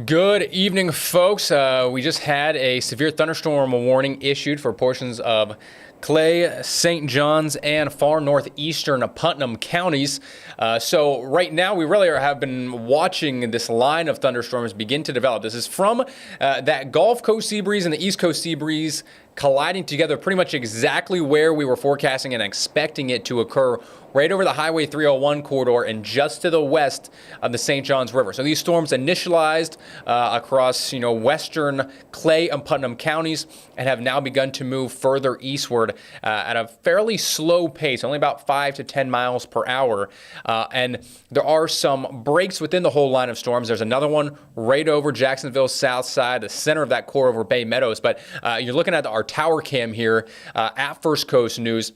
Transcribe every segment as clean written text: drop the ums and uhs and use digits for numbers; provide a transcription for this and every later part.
Good evening, folks. We just had a severe thunderstorm warning issued for portions of Clay, St. Johns, and far northeastern Putnam counties. So right now, we really have been watching this line of thunderstorms begin to develop. This is from that Gulf Coast sea breeze and the East Coast sea breeze colliding together pretty much exactly where we were forecasting and expecting it to occur, right over the Highway 301 corridor and just to the west of the St. Johns River. So these storms initialized across, western Clay and Putnam counties and have now begun to move further eastward at a fairly slow pace, only about 5 to 10 miles per hour. And there are some breaks within the whole line of storms. There's another one right over Jacksonville's south side, the center of that core over Bay Meadows. But you're looking at our tower cam here at First Coast News.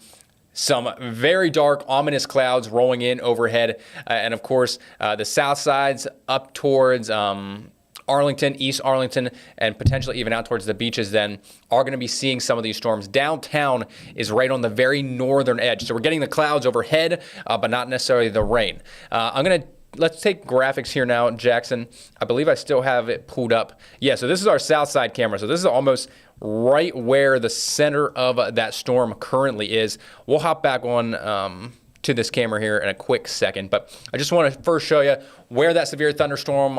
Some very dark, ominous clouds rolling in overhead. And of course, the south sides up towards Arlington, East Arlington, and potentially even out towards the beaches then are going to be seeing some of these storms. Downtown is right on the very northern edge. So we're getting the clouds overhead, but not necessarily the rain. Let's take graphics here now, Jackson. I believe I still have it pulled up. Yeah, so this is our south side camera. So this is almost right where the center of that storm currently is. We'll hop back on to this camera here in a quick second, but I just want to first show you where that severe thunderstorm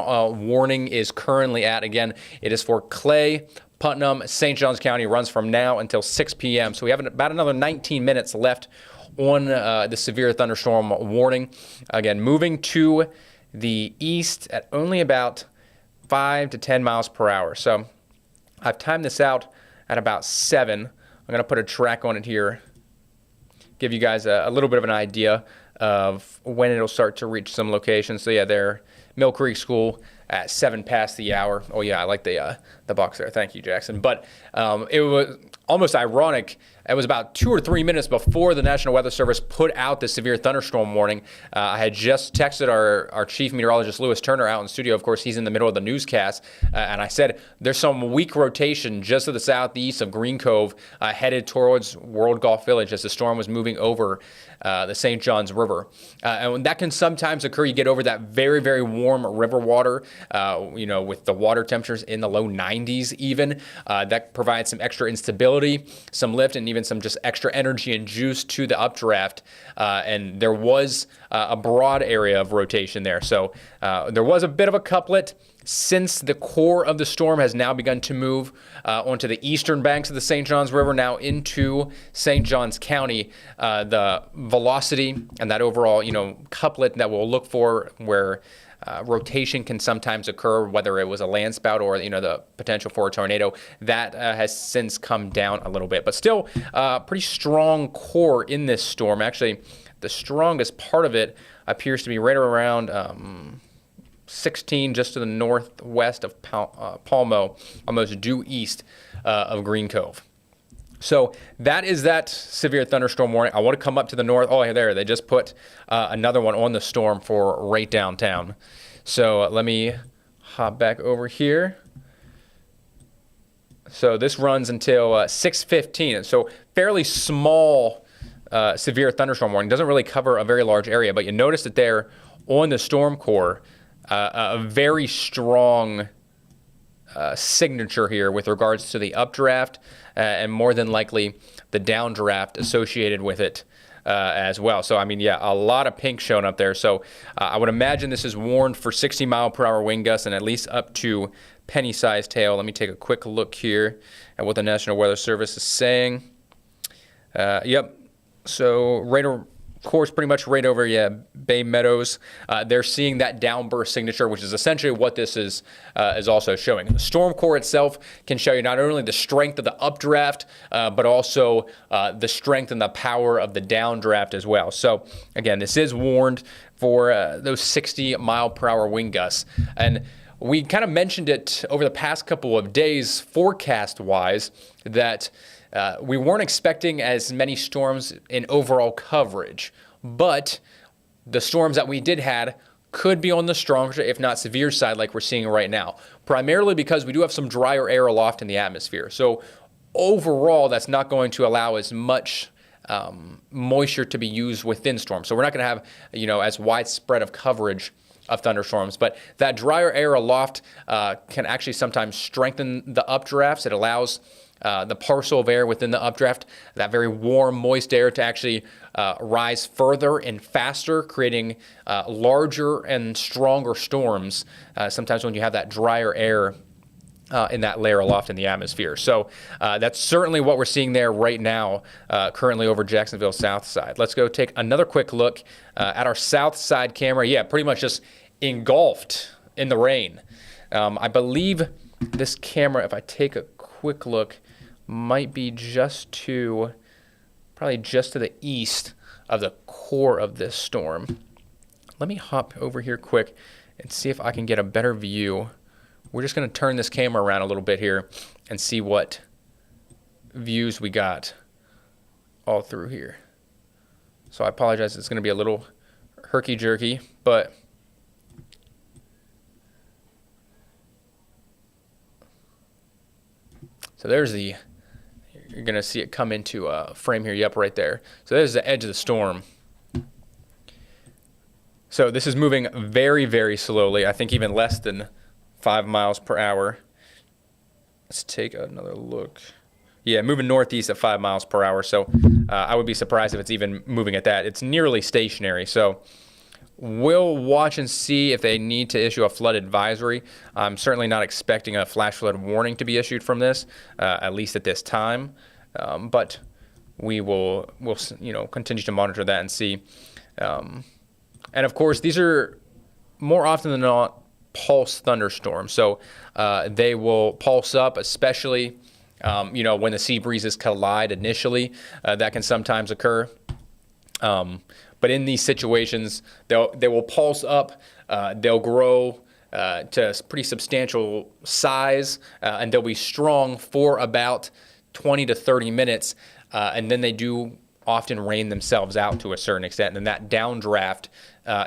warning is currently at. Again, it is for Clay, Putnam, St. Johns County, runs from now until 6 p.m. So we have about another 19 minutes left on the severe thunderstorm warning. Again, moving to the east at only about 5 to 10 miles per hour. So I've timed this out at about 7. I'm going to put a track on it here, give you guys a little bit of an idea of when it'll start to reach some locations. So yeah, there, Mill Creek School at 7 past the hour. Oh yeah, I like the box there. Thank you, Jackson. But it was almost ironic. It was about 2 or 3 minutes before the National Weather Service put out the severe thunderstorm warning. I had just texted our chief meteorologist, Lewis Turner, out in studio. Of course, he's in the middle of the newscast. And I said, there's some weak rotation just to the southeast of Green Cove headed towards World Golf Village as the storm was moving over the St. Johns River. And that can sometimes occur. You get over that very, very warm river water, with the water temperatures in the low 90s even. That provides some extra instability, some lift, and even some just extra energy and juice to the updraft. And there was a broad area of rotation there. So there was a bit of a couplet. Since the core of the storm has now begun to move onto the eastern banks of the St. Johns River, now into St. Johns County, the velocity and that overall, couplet that we'll look for where rotation can sometimes occur, whether it was a land spout or, the potential for a tornado, that has since come down a little bit. But still, pretty strong core in this storm. Actually, the strongest part of it appears to be right around 16 just to the northwest of Palmo, almost due east of Green Cove. So that is that severe thunderstorm warning. I want to come up to the north. Oh, there, they just put another one on the storm for right downtown. So let me hop back over here. So this runs until 6:15. So fairly small severe thunderstorm warning. Doesn't really cover a very large area, but you notice that there on the storm core, a very strong signature here with regards to the updraft and more than likely the downdraft associated with it as well. So, a lot of pink showing up there. So I would imagine this is warned for 60-mile-per-hour wind gusts and at least up to penny-sized hail. Let me take a quick look here at what the National Weather Service is saying. Yep. So radar course pretty much right over Bay Meadows. They're seeing that downburst signature, which is essentially what this is also showing. The storm core itself can show you not only the strength of the updraft, but also the strength and the power of the downdraft as well. So again, this is warned for those 60-mile-per-hour wind gusts. And we kind of mentioned it over the past couple of days forecast-wise that we weren't expecting as many storms in overall coverage, but the storms that we did had could be on the stronger, if not severe side like we're seeing right now, primarily because we do have some drier air aloft in the atmosphere. So overall, that's not going to allow as much moisture to be used within storms. So we're not going to have, as widespread of coverage of thunderstorms. But that drier air aloft can actually sometimes strengthen the updrafts. It allows the parcel of air within the updraft, that very warm, moist air, to actually rise further and faster, creating larger and stronger storms, sometimes when you have that drier air in that layer aloft in the atmosphere. So that's certainly what we're seeing there right now, currently over Jacksonville's south side. Let's go take another quick look at our south side camera. Yeah, pretty much just engulfed in the rain. I believe this camera, if I take a quick look, might be probably just to the east of the core of this storm. Let me hop over here quick and see if I can get a better view. We're just going to turn this camera around a little bit here and see what views we got all through here. So I apologize, it's going to be a little herky-jerky, but so there's the, you're going to see it come into a frame here. Yep, right there. So there's the edge of the storm. So this is moving very, very slowly. I think even less than 5 miles per hour. Let's take another look. Yeah, moving northeast at 5 miles per hour. So I would be surprised if it's even moving at that. It's nearly stationary. So we'll watch and see if they need to issue a flood advisory. I'm certainly not expecting a flash flood warning to be issued from this, at least at this time. But we'll continue to monitor that and see. And of course, these are more often than not pulse thunderstorms. So they will pulse up, especially when the sea breezes collide initially. That can sometimes occur. But in these situations, they will pulse up, they'll grow to a pretty substantial size, and they'll be strong for about 20 to 30 minutes, and then they do often rain themselves out to a certain extent, and that downdraft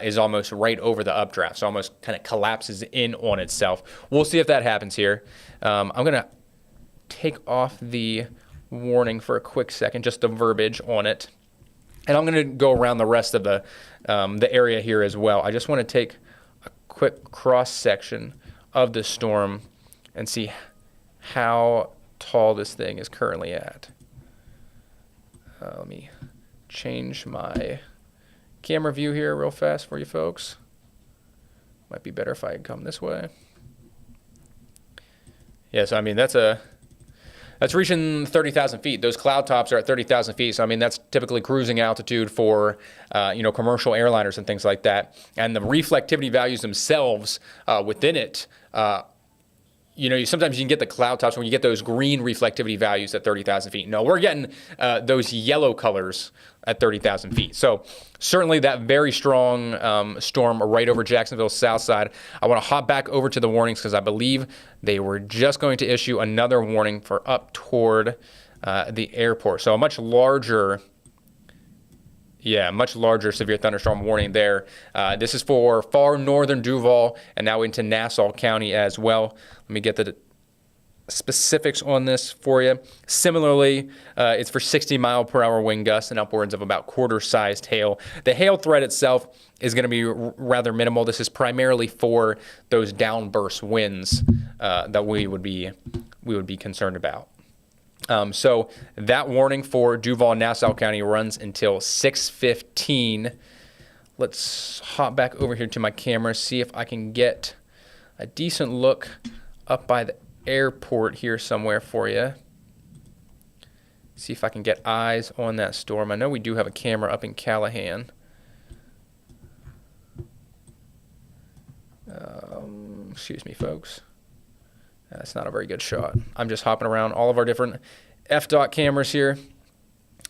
is almost right over the updraft, so almost kind of collapses in on itself. We'll see if that happens here. I'm going to take off the warning for a quick second, just the verbiage on it. And I'm going to go around the rest of the area here as well. I just want to take a quick cross-section of the storm and see how tall this thing is currently at. Let me change my camera view here real fast for you folks. Might be better if I come this way. Yeah, so I mean, that's reaching 30,000 feet. Those cloud tops are at 30,000 feet. So, I mean, that's typically cruising altitude for, commercial airliners and things like that. And the reflectivity values themselves within it, sometimes you can get the cloud tops when you get those green reflectivity values at 30,000 feet. No, we're getting those yellow colors at 30,000 feet. So certainly that very strong storm right over Jacksonville's south side. I want to hop back over to the warnings because I believe they were just going to issue another warning for up toward the airport. So a much larger severe thunderstorm warning there. This is for far northern Duval and now into Nassau County as well. Let me get the specifics on this for you. Similarly, it's for 60-mile-per-hour wind gusts and upwards of about quarter-sized hail. The hail threat itself is going to be rather minimal. This is primarily for those downburst winds that we would be concerned about. So that warning for Duval and Nassau County runs until 6:15. Let's hop back over here to my camera, see if I can get a decent look up by the airport here somewhere for you. See if I can get eyes on that storm. I know we do have a camera up in Callahan. Excuse me, folks. That's not a very good shot. I'm just hopping around all of our different FDOT cameras here,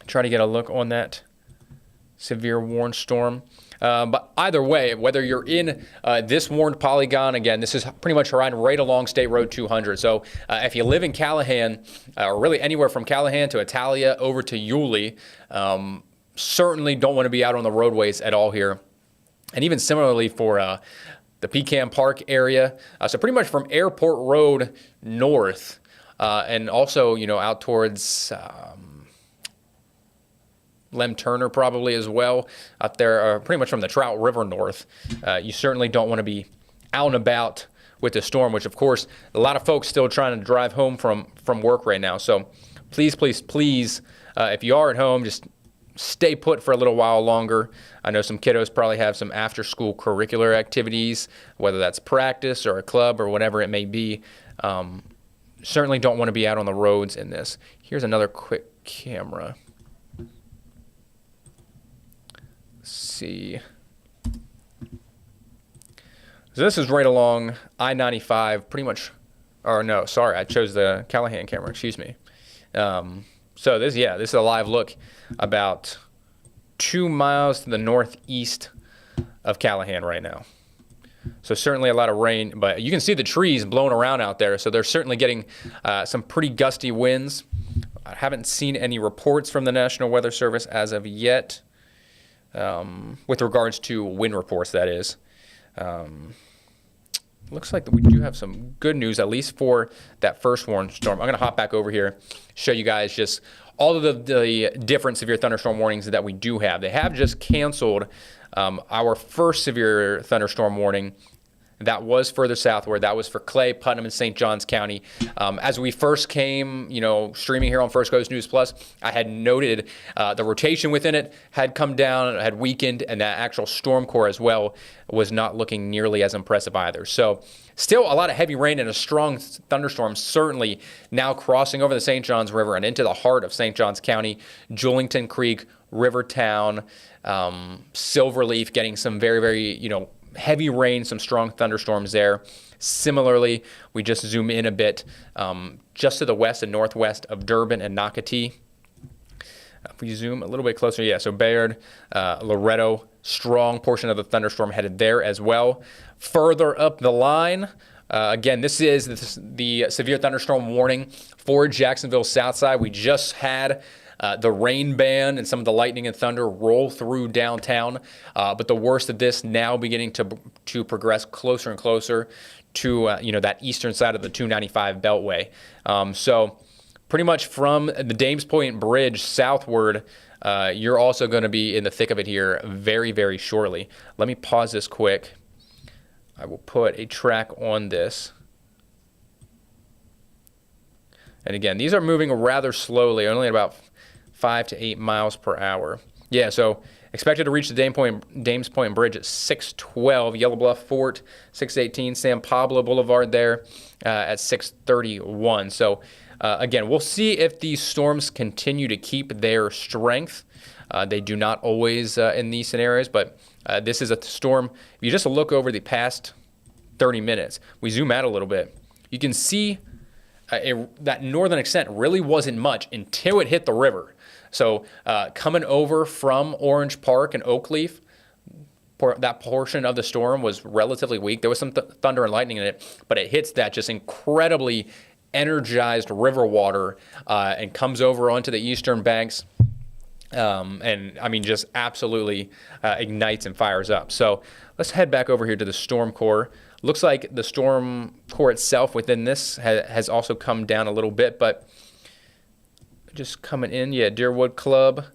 trying to get a look on that severe warned storm. But either way, whether you're in this warned polygon, again, this is pretty much right along State Road 200. So if you live in Callahan, or really anywhere from Callahan to Italia over to Yulee, certainly don't want to be out on the roadways at all here. And even similarly for the Pecan Park area. So pretty much from Airport Road north, and also, out towards Lem Turner probably as well up there, pretty much from the Trout River north. You certainly don't want to be out and about with the storm, which of course a lot of folks still trying to drive home from work right now. So please, if you are at home, just stay put for a little while longer. I know some kiddos probably have some after-school curricular activities, whether that's practice or a club or whatever it may be. Certainly don't want to be out on the roads in this. Here's another quick camera. Let's see. So this is right along I-95, pretty much, or no, sorry, I chose the Callahan camera, excuse me. So this is a live look about 2 miles to the northeast of Callahan right now. So certainly a lot of rain, but you can see the trees blowing around out there. So they're certainly getting some pretty gusty winds. I haven't seen any reports from the National Weather Service as of yet, with regards to wind reports, that is. Looks like we do have some good news, at least for that first warning storm. I'm going to hop back over here, show you guys just all of the different severe thunderstorm warnings that we do have. They have just canceled our first severe thunderstorm warning. That was further southward. That was for Clay, Putnam, and St. Johns County. As we first came, streaming here on First Coast News Plus, I had noted the rotation within it had come down, had weakened, and that actual storm core as well was not looking nearly as impressive either. So still a lot of heavy rain and a strong thunderstorm, certainly now crossing over the St. Johns River and into the heart of St. Johns County, Julington Creek, Rivertown, Silverleaf, getting some very, very, heavy rain, some strong thunderstorms there. Similarly, we just zoom in a bit just to the west and northwest of Durbin and Nocatee. If we zoom a little bit closer, so Bayard, Loretto, strong portion of the thunderstorm headed there as well. Further up the line, again, this is the severe thunderstorm warning for Jacksonville Southside. We just had the rain band and some of the lightning and thunder roll through downtown, but the worst of this now beginning to progress closer and closer to that eastern side of the 295 Beltway. So pretty much from the Dames Point Bridge southward, you're also going to be in the thick of it here very, very shortly. Let me pause this quick. I will put a track on this. And again, these are moving rather slowly, only at about 5 to 8 miles per hour. So expected to reach the Dames Point Bridge at 6:12, Yellow Bluff Fort 6:18, San Pablo Boulevard there at 6:31. So again, we'll see if these storms continue to keep their strength. They do not always in these scenarios, but this is a storm. If you just look over the past 30 minutes, we zoom out a little bit, you can see that northern extent really wasn't much until it hit the river. So coming over from Orange Park and Oakleaf, that portion of the storm was relatively weak. There was some thunder and lightning in it, but it hits that just incredibly energized river water and comes over onto the eastern banks. And I mean, just absolutely ignites and fires up. So let's head back over here to the storm core. Looks like the storm core itself within this has also come down a little bit, but just coming in, Deerwood Club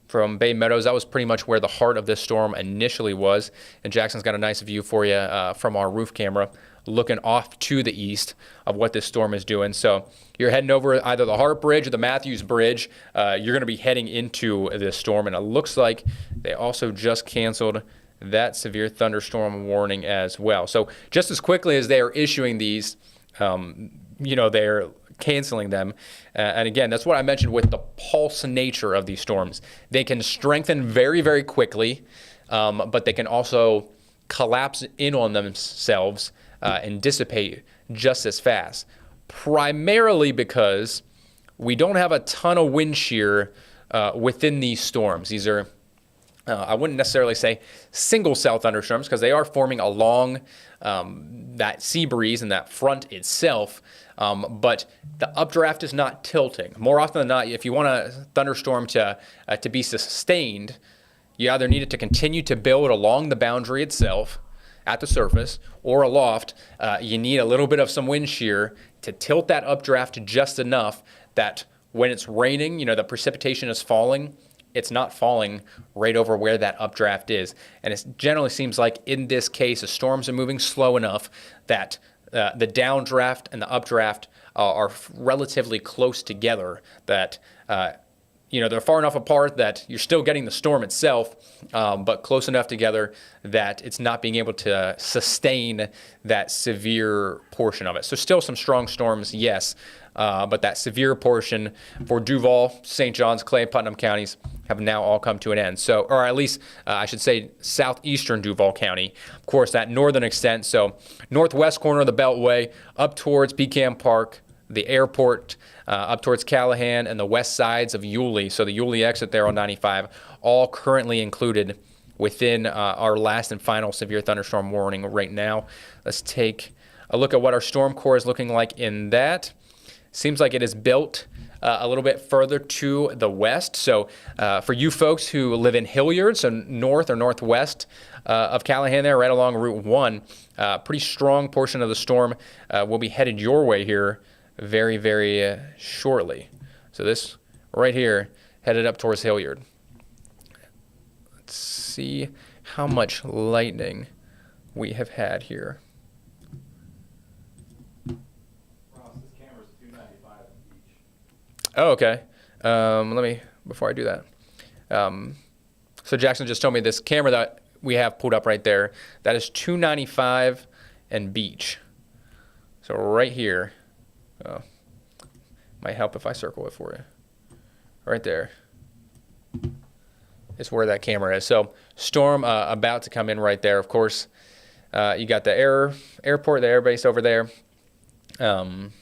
from Bay Meadows, that was pretty much where the heart of this storm initially was. And Jackson's got a nice view for you from our roof camera, looking off to the east of what this storm is doing. So you're heading over either the Hart Bridge or the Matthews Bridge. You're going to be heading into this storm, and it looks like they also just canceled that severe thunderstorm warning as well. So just as quickly as they are issuing these, they're canceling them. And again, that's what I mentioned with the pulse nature of these storms. They can strengthen very, very quickly, but they can also collapse in on themselves and dissipate just as fast, primarily because we don't have a ton of wind shear within these storms. These are I wouldn't necessarily say single cell thunderstorms because they are forming along that sea breeze and that front itself, but the updraft is not tilting. More often than not, if you want a thunderstorm to be sustained, you either need it to continue to build along the boundary itself at the surface or aloft. You need a little bit of some wind shear to tilt that updraft just enough that when it's raining, the precipitation is falling, it's not falling right over where that updraft is. And it generally seems like in this case, the storms are moving slow enough that the downdraft and the updraft are relatively close together, that they're far enough apart that you're still getting the storm itself, but close enough together that it's not being able to sustain that severe portion of it. So still some strong storms, yes, but that severe portion for Duval, St. Johns, Clay, Putnam counties have now all come to an end. So, or at least I should say southeastern Duval County. Of course, that northern extent, so northwest corner of the Beltway up towards Pecan Park, the airport, up towards Callahan, and the west sides of Yulee. So the Yulee exit there on 95, all currently included within our last and final severe thunderstorm warning right now. Let's take a look at what our storm core is looking like in that. Seems like it is built a little bit further to the west. So for you folks who live in Hilliard, so north or northwest of Callahan there, right along Route 1, pretty strong portion of the storm will be headed your way here very, very shortly. So this right here headed up towards Hilliard. Let's see how much lightning we have had here. Ross, this camera's 295 in Beach. Oh, okay. Let me, before I do that. So Jackson just told me this camera that we have pulled up right there, that is 295 and Beach. So right here. Might help if I circle it for you. Right there is where that camera is. So storm about to come in right there. Of course, you got the airport, the airbase over there. And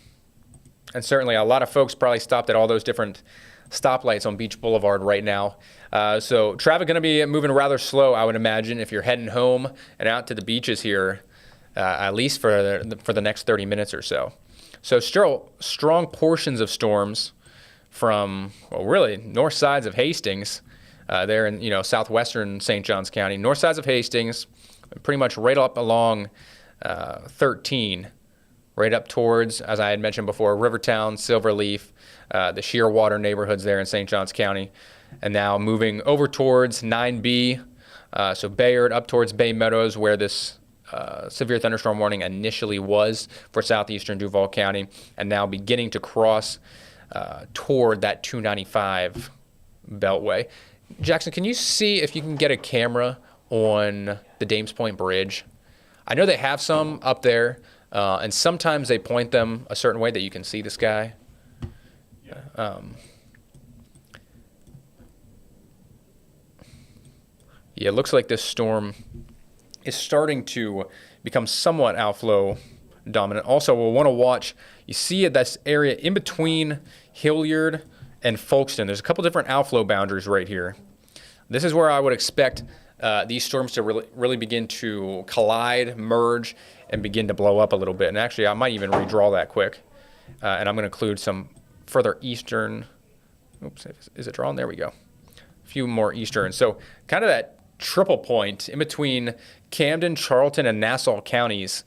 certainly a lot of folks probably stopped at all those different stoplights on Beach Boulevard right now. So traffic going to be moving rather slow, I would imagine, if you're heading home and out to the beaches here, at least for the next 30 minutes or so. So still strong portions of storms from, well, really north sides of Hastings, there in southwestern St. Johns County, north sides of Hastings, pretty much right up along 13, right up towards, as I had mentioned before, Rivertown, Silverleaf, the Shearwater neighborhoods there in St. Johns County, and now moving over towards 9B, so Bayard up towards Bay Meadows, where this severe thunderstorm warning initially was for southeastern Duval County, and now beginning to cross toward that 295 Beltway. Jackson, can you see if you can get a camera on the Dames Point Bridge? I know they have some up there, and sometimes they point them a certain way that you can see the sky. Yeah, it looks like this storm is starting to become somewhat outflow dominant. Also, we'll want to watch, you see this area in between Hilliard and Folkston. There's a couple different outflow boundaries right here. This is where I would expect these storms to really begin to collide, merge, and begin to blow up a little bit. And actually, I might even redraw that quick. And I'm going to include some further eastern, oops, is it drawn? There we go. A few more eastern. So kind of that triple point in between Camden, Charlton, and Nassau counties,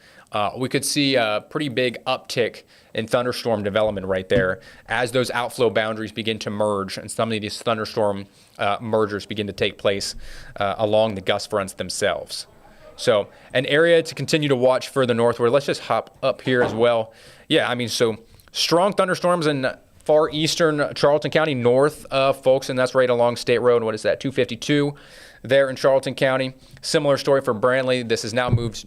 we could see a pretty big uptick in thunderstorm development right there as those outflow boundaries begin to merge and some of these thunderstorm mergers begin to take place along the gust fronts themselves. So an area to continue to watch further northward. Let's just hop up here as well. Yeah, I mean, so strong thunderstorms in far eastern Charlton County, north of Folkston. That's right along State Road. What is that, 252 there in Charlton County. Similar story for Brantley. This has now moved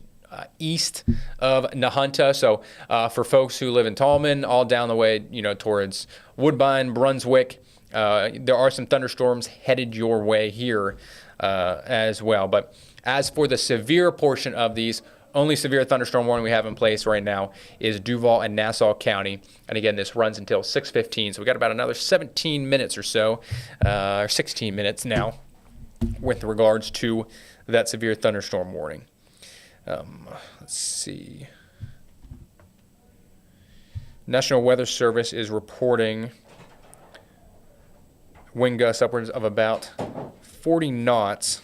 east of Nahunta. So for folks who live in Tallman, all down the way, towards Woodbine, Brunswick, there are some thunderstorms headed your way here as well. But as for the severe portion of these, only severe thunderstorm warning we have in place right now is Duval and Nassau County. And again, this runs until 6:15. So we got about another 17 minutes or so, or 16 minutes now with regards to that severe thunderstorm warning. Let's see. National Weather Service is reporting wind gusts upwards of about 40 knots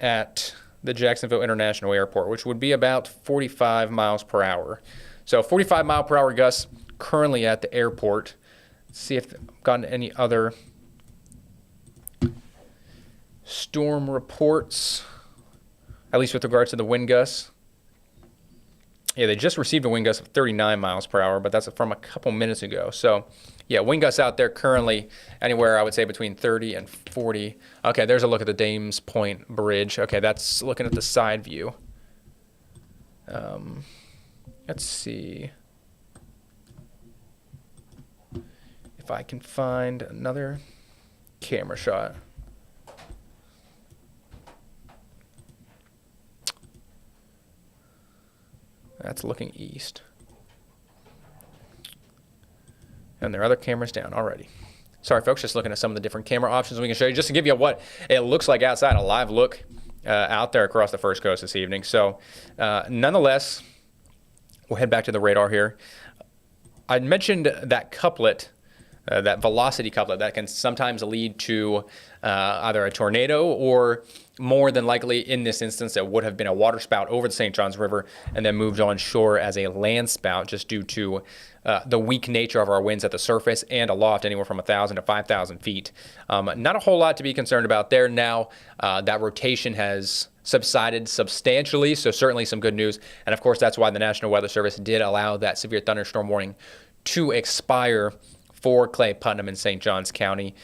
at the Jacksonville International Airport, which would be about 45 miles per hour. So 45 mile per hour gusts currently at the airport. Let's see if I've gotten any other storm reports, at least with regards to the wind gusts. Yeah, they just received a wind gust of 39 miles per hour, but that's from a couple minutes ago. So, yeah, wind gusts out there currently anywhere, I would say, between 30 and 40. Okay, there's a look at the Dames Point Bridge. Okay, that's looking at the side view. Let's see if I can find another camera shot. That's looking east. And there are other cameras down already. Sorry, folks, just looking at some of the different camera options we can show you, just to give you what it looks like outside, a live look out there across the First Coast this evening. So, nonetheless, we'll head back to the radar here. I mentioned that couplet, that velocity couplet, that can sometimes lead to either a tornado or, more than likely in this instance, it would have been a water spout over the St. Johns River and then moved on shore as a land spout, just due to the weak nature of our winds at the surface and aloft, anywhere from 1,000 to 5,000 feet. Not a whole lot to be concerned about there now. That rotation has subsided substantially, so certainly some good news. And of course, that's why the National Weather Service did allow that severe thunderstorm warning to expire for Clay, Putnam, and St. Johns County.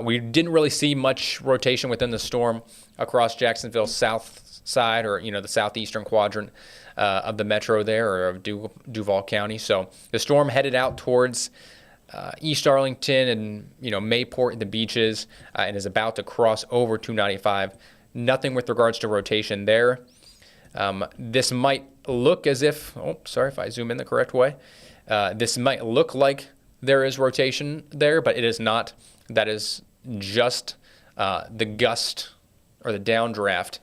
We didn't really see much rotation within the storm across Jacksonville's south side, or the southeastern quadrant of the metro there, or of Duval County. So the storm headed out towards East Arlington and Mayport, the beaches, and is about to cross over 295. Nothing with regards to rotation there. This might look as if, sorry if I zoom in the correct way. This might look like there is rotation there, but it is not. That is just the gust or the downdraft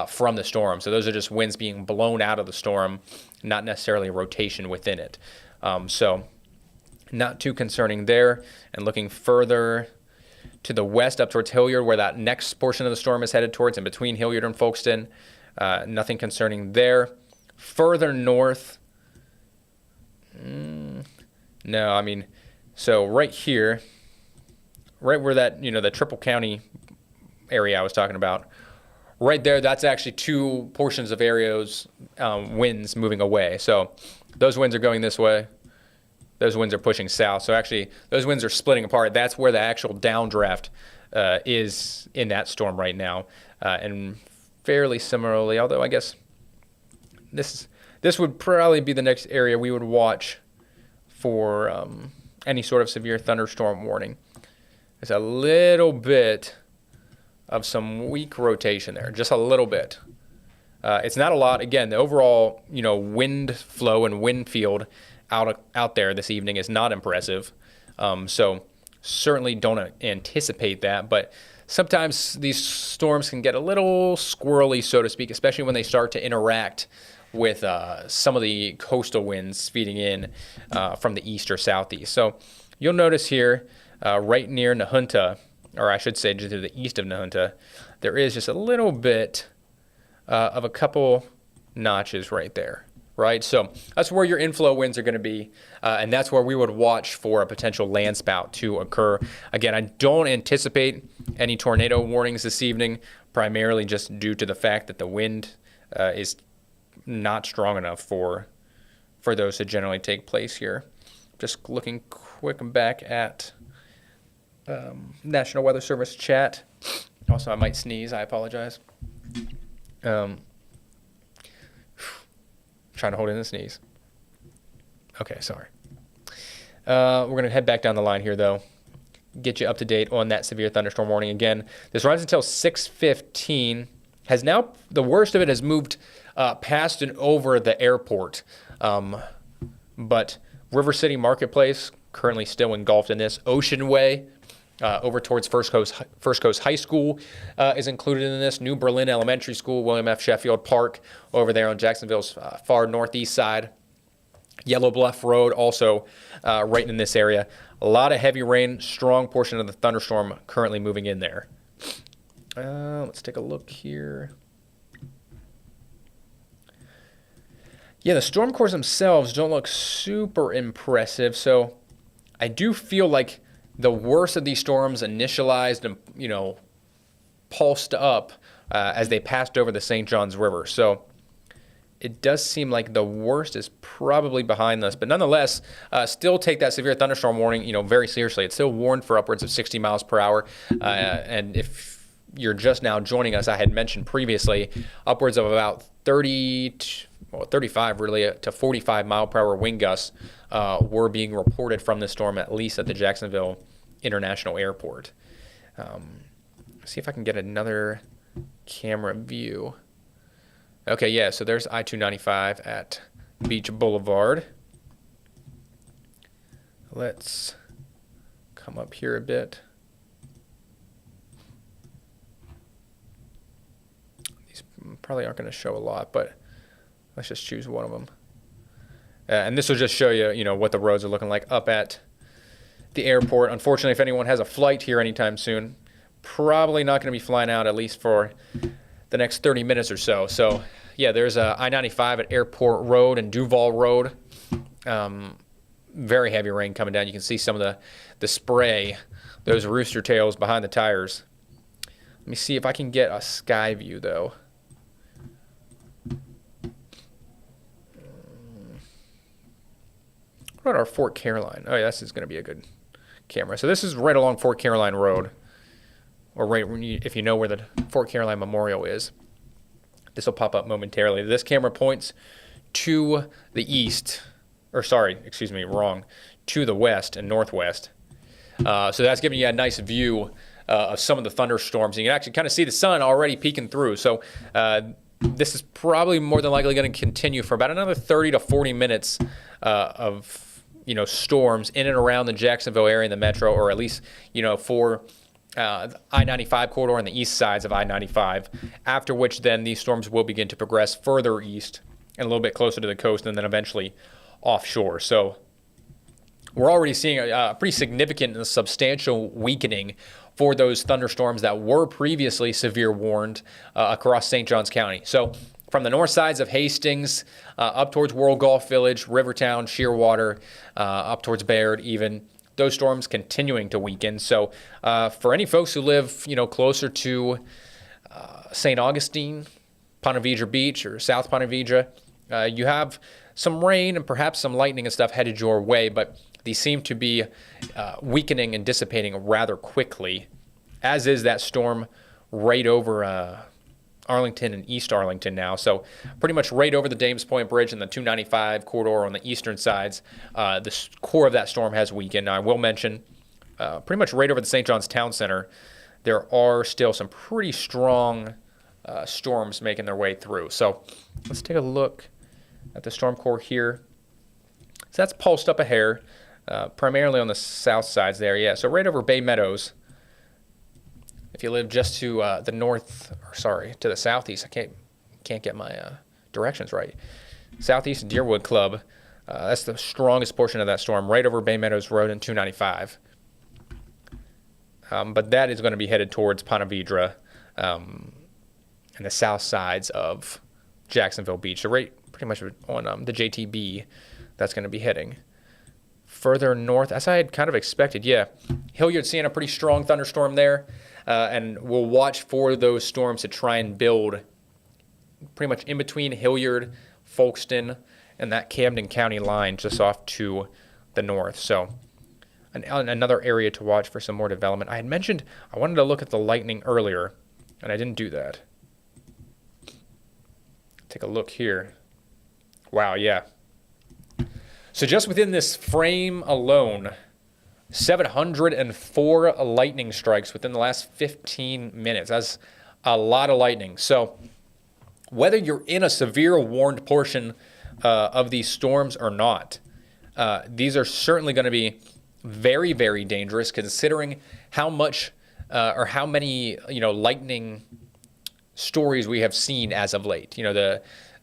from the storm. So those are just winds being blown out of the storm, not necessarily rotation within it. So not too concerning there. And looking further to the west up towards Hilliard, where that next portion of the storm is headed towards, in between Hilliard and Folkestone, nothing concerning there. Further north, no, I mean, so right here, right where that, the Triple County area I was talking about, right there, that's actually two portions of areas, winds moving away. So those winds are going this way. Those winds are pushing south. So actually, those winds are splitting apart. That's where the actual downdraft is in that storm right now. And fairly similarly, although I guess this would probably be the next area we would watch for any sort of severe thunderstorm warning. There's a little bit of some weak rotation there, just a little bit. It's not a lot. Again, the overall, wind flow and wind field out there this evening is not impressive. So certainly don't anticipate that. But sometimes these storms can get a little squirrely, so to speak, especially when they start to interact with some of the coastal winds feeding in from the east or southeast. So you'll notice here, right near Nahunta, or I should say just to the east of Nahunta, there is just a little bit of a couple notches right there, right? So that's where your inflow winds are going to be, and that's where we would watch for a potential land spout to occur. Again, I don't anticipate any tornado warnings this evening, primarily just due to the fact that the wind is not strong enough for those to generally take place here. Just looking quick back at National Weather Service chat. Also, I might sneeze. I apologize. Trying to hold in the sneeze. Okay, sorry. We're going to head back down the line here, though. Get you up to date on that severe thunderstorm warning. Again, this runs until 6:15. Has now, the worst of it has moved past and over the airport. But River City Marketplace, currently still engulfed in this. Ocean Way, over towards First Coast High School, is included in this. New Berlin Elementary School, William F. Sheffield Park, over there on Jacksonville's far northeast side. Yellow Bluff Road, also right in this area. A lot of heavy rain, strong portion of the thunderstorm currently moving in there. Let's take a look here. Yeah, the storm cores themselves don't look super impressive, so I do feel like the worst of these storms initialized and, pulsed up as they passed over the St. Johns River. So it does seem like the worst is probably behind us, but nonetheless, still take that severe thunderstorm warning, very seriously. It's still warned for upwards of 60 miles per hour. And if you're just now joining us, I had mentioned previously upwards of about 35 really to 45 mile per hour wind gusts were being reported from this storm, at least at the Jacksonville International Airport. See if I can get another camera view. Okay, yeah, so there's I-295 at Beach Boulevard. Let's come up here a bit. These probably aren't going to show a lot, but let's just choose one of them. And this will just show you, what the roads are looking like up at the airport. Unfortunately, if anyone has a flight here anytime soon, probably not going to be flying out, at least for the next 30 minutes or so. So, yeah, there's a I-95 at Airport Road and Duval Road. Very heavy rain coming down. You can see some of the spray, those rooster tails behind the tires. Let me see if I can get a sky view, though. What about our Fort Caroline? Oh, yeah, this is going to be a good camera. So this is right along Fort Caroline Road, or right if you know where the Fort Caroline Memorial is. This will pop up momentarily. This camera points to the east, or sorry, excuse me, wrong, to the west and northwest. So that's giving you a nice view of some of the thunderstorms. And you can actually kind of see the sun already peeking through. So this is probably more than likely going to continue for about another 30 to 40 minutes of storms in and around the Jacksonville area in the metro, or at least for I-95 corridor on the east sides of I-95, after which then these storms will begin to progress further east and a little bit closer to the coast and then eventually offshore. So we're already seeing a pretty significant and substantial weakening for those thunderstorms that were previously severe warned across St. Johns County. So from the north sides of Hastings up towards World Golf Village, Rivertown, Shearwater, up towards Baird even, those storms continuing to weaken. So for any folks who live, closer to St. Augustine, Ponte Vedra Beach, or South Ponte Vedra, you have some rain and perhaps some lightning and stuff headed your way, but these seem to be weakening and dissipating rather quickly, as is that storm right over Arlington and East Arlington now. So pretty much right over the Dames Point Bridge and the 295 corridor on the eastern sides, the core of that storm has weakened. Now, I will mention pretty much right over the St. John's Town Center, there are still some pretty strong storms making their way through. So let's take a look at the storm core here. So that's pulsed up a hair, primarily on the south sides there. Yeah, so right over Bay Meadows. If you live just to the north, or sorry, to the southeast, I can't get my directions right. Southeast Deerwood Club, that's the strongest portion of that storm, right over Bay Meadows Road and 295. But that is going to be headed towards Ponte Vedra and the south sides of Jacksonville Beach. So right pretty much on the JTB, that's going to be heading. Further north, as I had kind of expected, yeah, Hilliard seeing a pretty strong thunderstorm there. And we'll watch for those storms to try and build pretty much in between Hilliard, Folkston, and that Camden County line just off to the north. So another area to watch for some more development. I had mentioned I wanted to look at the lightning earlier, and I didn't do that. Take a look here. Wow, yeah. So just within this frame alone, 704 lightning strikes within the last 15 minutes. That's a lot of lightning. So whether you're in a severe warned portion of these storms or not, these are certainly going to be very, very dangerous, considering how much or how many lightning stories we have seen as of late.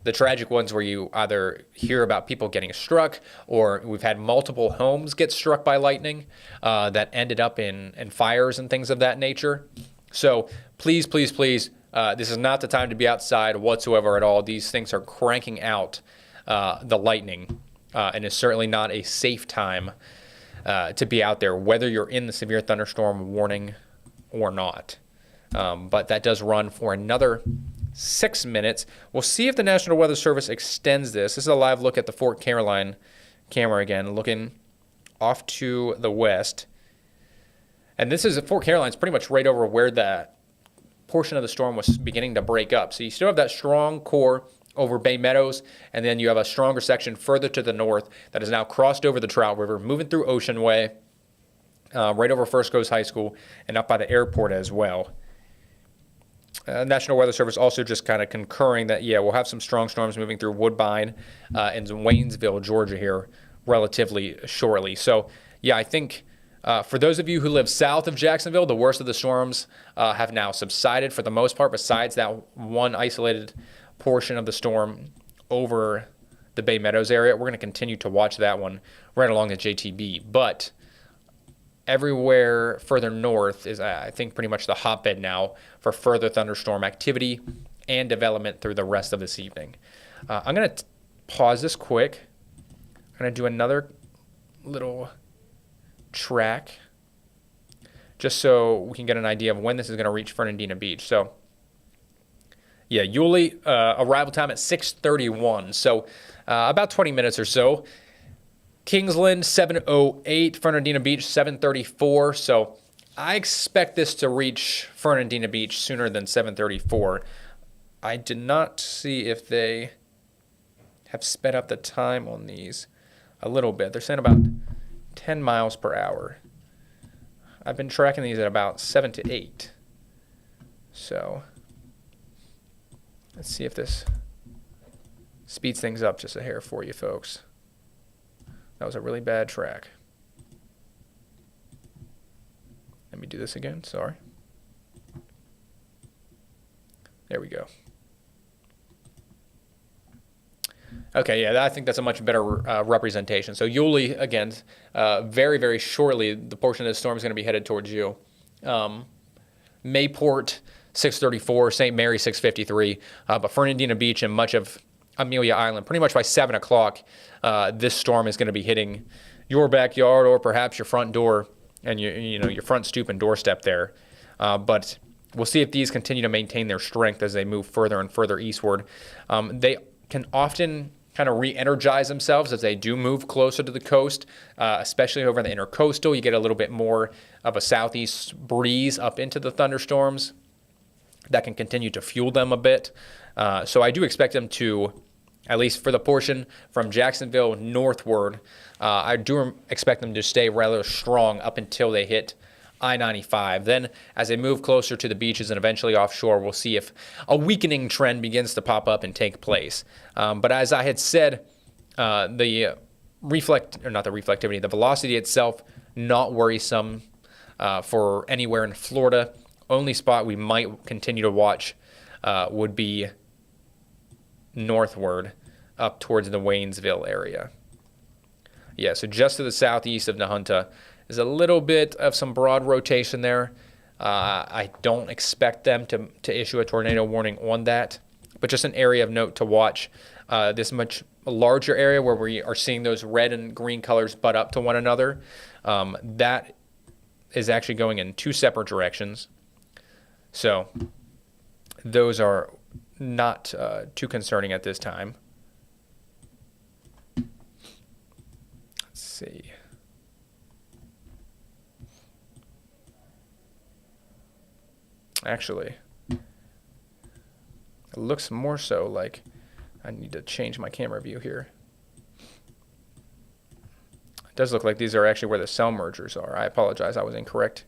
The tragic ones where you either hear about people getting struck, or we've had multiple homes get struck by lightning that ended up in fires and things of that nature. So please, please, please, this is not the time to be outside whatsoever at all. These things are cranking out the lightning, and it's certainly not a safe time to be out there, whether you're in the severe thunderstorm warning or not. but that does run for another 6 minutes. We'll see if the National Weather Service extends this. This is a live look at the Fort Caroline camera again, looking off to the west. And this is Fort Caroline's pretty much right over where that portion of the storm was beginning to break up. So you still have that strong core over Bay Meadows, and then you have a stronger section further to the north that has now crossed over the Trout River, moving through Ocean Way, right over First Coast High School, and up by the airport as well. National Weather Service also just kind of concurring that, yeah, we'll have some strong storms moving through Woodbine and Waynesville, Georgia here relatively shortly. So, yeah, I think for those of you who live south of Jacksonville, the worst of the storms have now subsided for the most part, besides that one isolated portion of the storm over the Bay Meadows area. We're going to continue to watch that one right along the JTB. But everywhere further north is, I think, pretty much the hotbed now for further thunderstorm activity and development through the rest of this evening. I'm going to pause this quick. I'm going to do another little track just so we can get an idea of when this is going to reach Fernandina Beach. So, yeah, Yulee, arrival time at 6:31, so about 20 minutes or so. Kingsland, 7:08, Fernandina Beach, 7:34, so I expect this to reach Fernandina Beach sooner than 7:34. I did not see if they have sped up the time on these a little bit. They're saying about 10 miles per hour. I've been tracking these at about 7 to 8. So let's see if this speeds things up just a hair for you folks. That was a really bad track. Let me do this again, sorry. There we go. Okay, yeah, I think that's a much better representation. So Yulee, again, very, very shortly, the portion of the storm is going to be headed towards you. Mayport, 6:34, St. Mary, 6:53, but Fernandina Beach and much of Amelia Island, pretty much by 7 o'clock, this storm is going to be hitting your backyard or perhaps your front door and your front stoop and doorstep there. But we'll see if these continue to maintain their strength as they move further and further eastward. They can often kind of re-energize themselves as they do move closer to the coast, especially over the intercoastal. You get a little bit more of a southeast breeze up into the thunderstorms that can continue to fuel them a bit. So I do expect them to, at least for the portion from Jacksonville northward, I do expect them to stay rather strong up until they hit I-95. Then as they move closer to the beaches and eventually offshore, we'll see if a weakening trend begins to pop up and take place. But as I had said, the velocity itself, not worrisome for anywhere in Florida. Only spot we might continue to watch would be northward up towards the Waynesville area. Yeah, so just to the southeast of Nahunta is a little bit of some broad rotation there. I don't expect them to issue a tornado warning on that, but just an area of note to watch. This much larger area where we are seeing those red and green colors butt up to one another, that is actually going in two separate directions. So those are not too concerning at this time. Let's see. Actually, it looks more so like I need to change my camera view here. It does look like these are actually where the cell mergers are. I apologize, I was incorrect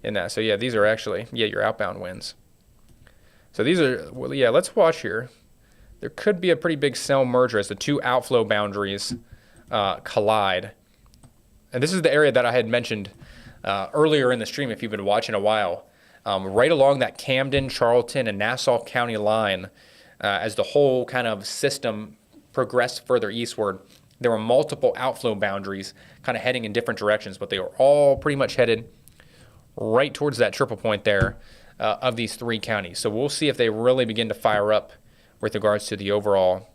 in that. So yeah, these are actually, your outbound winds. So these are, well, yeah, let's watch here. There could be a pretty big cell merger as the two outflow boundaries collide. And this is the area that I had mentioned earlier in the stream if you've been watching a while. Right along that Camden, Charlton, and Nassau County line, as the whole kind of system progressed further eastward, there were multiple outflow boundaries kind of heading in different directions, but they were all pretty much headed right towards that triple point there of these three counties. So we'll see if they really begin to fire up with regards to the overall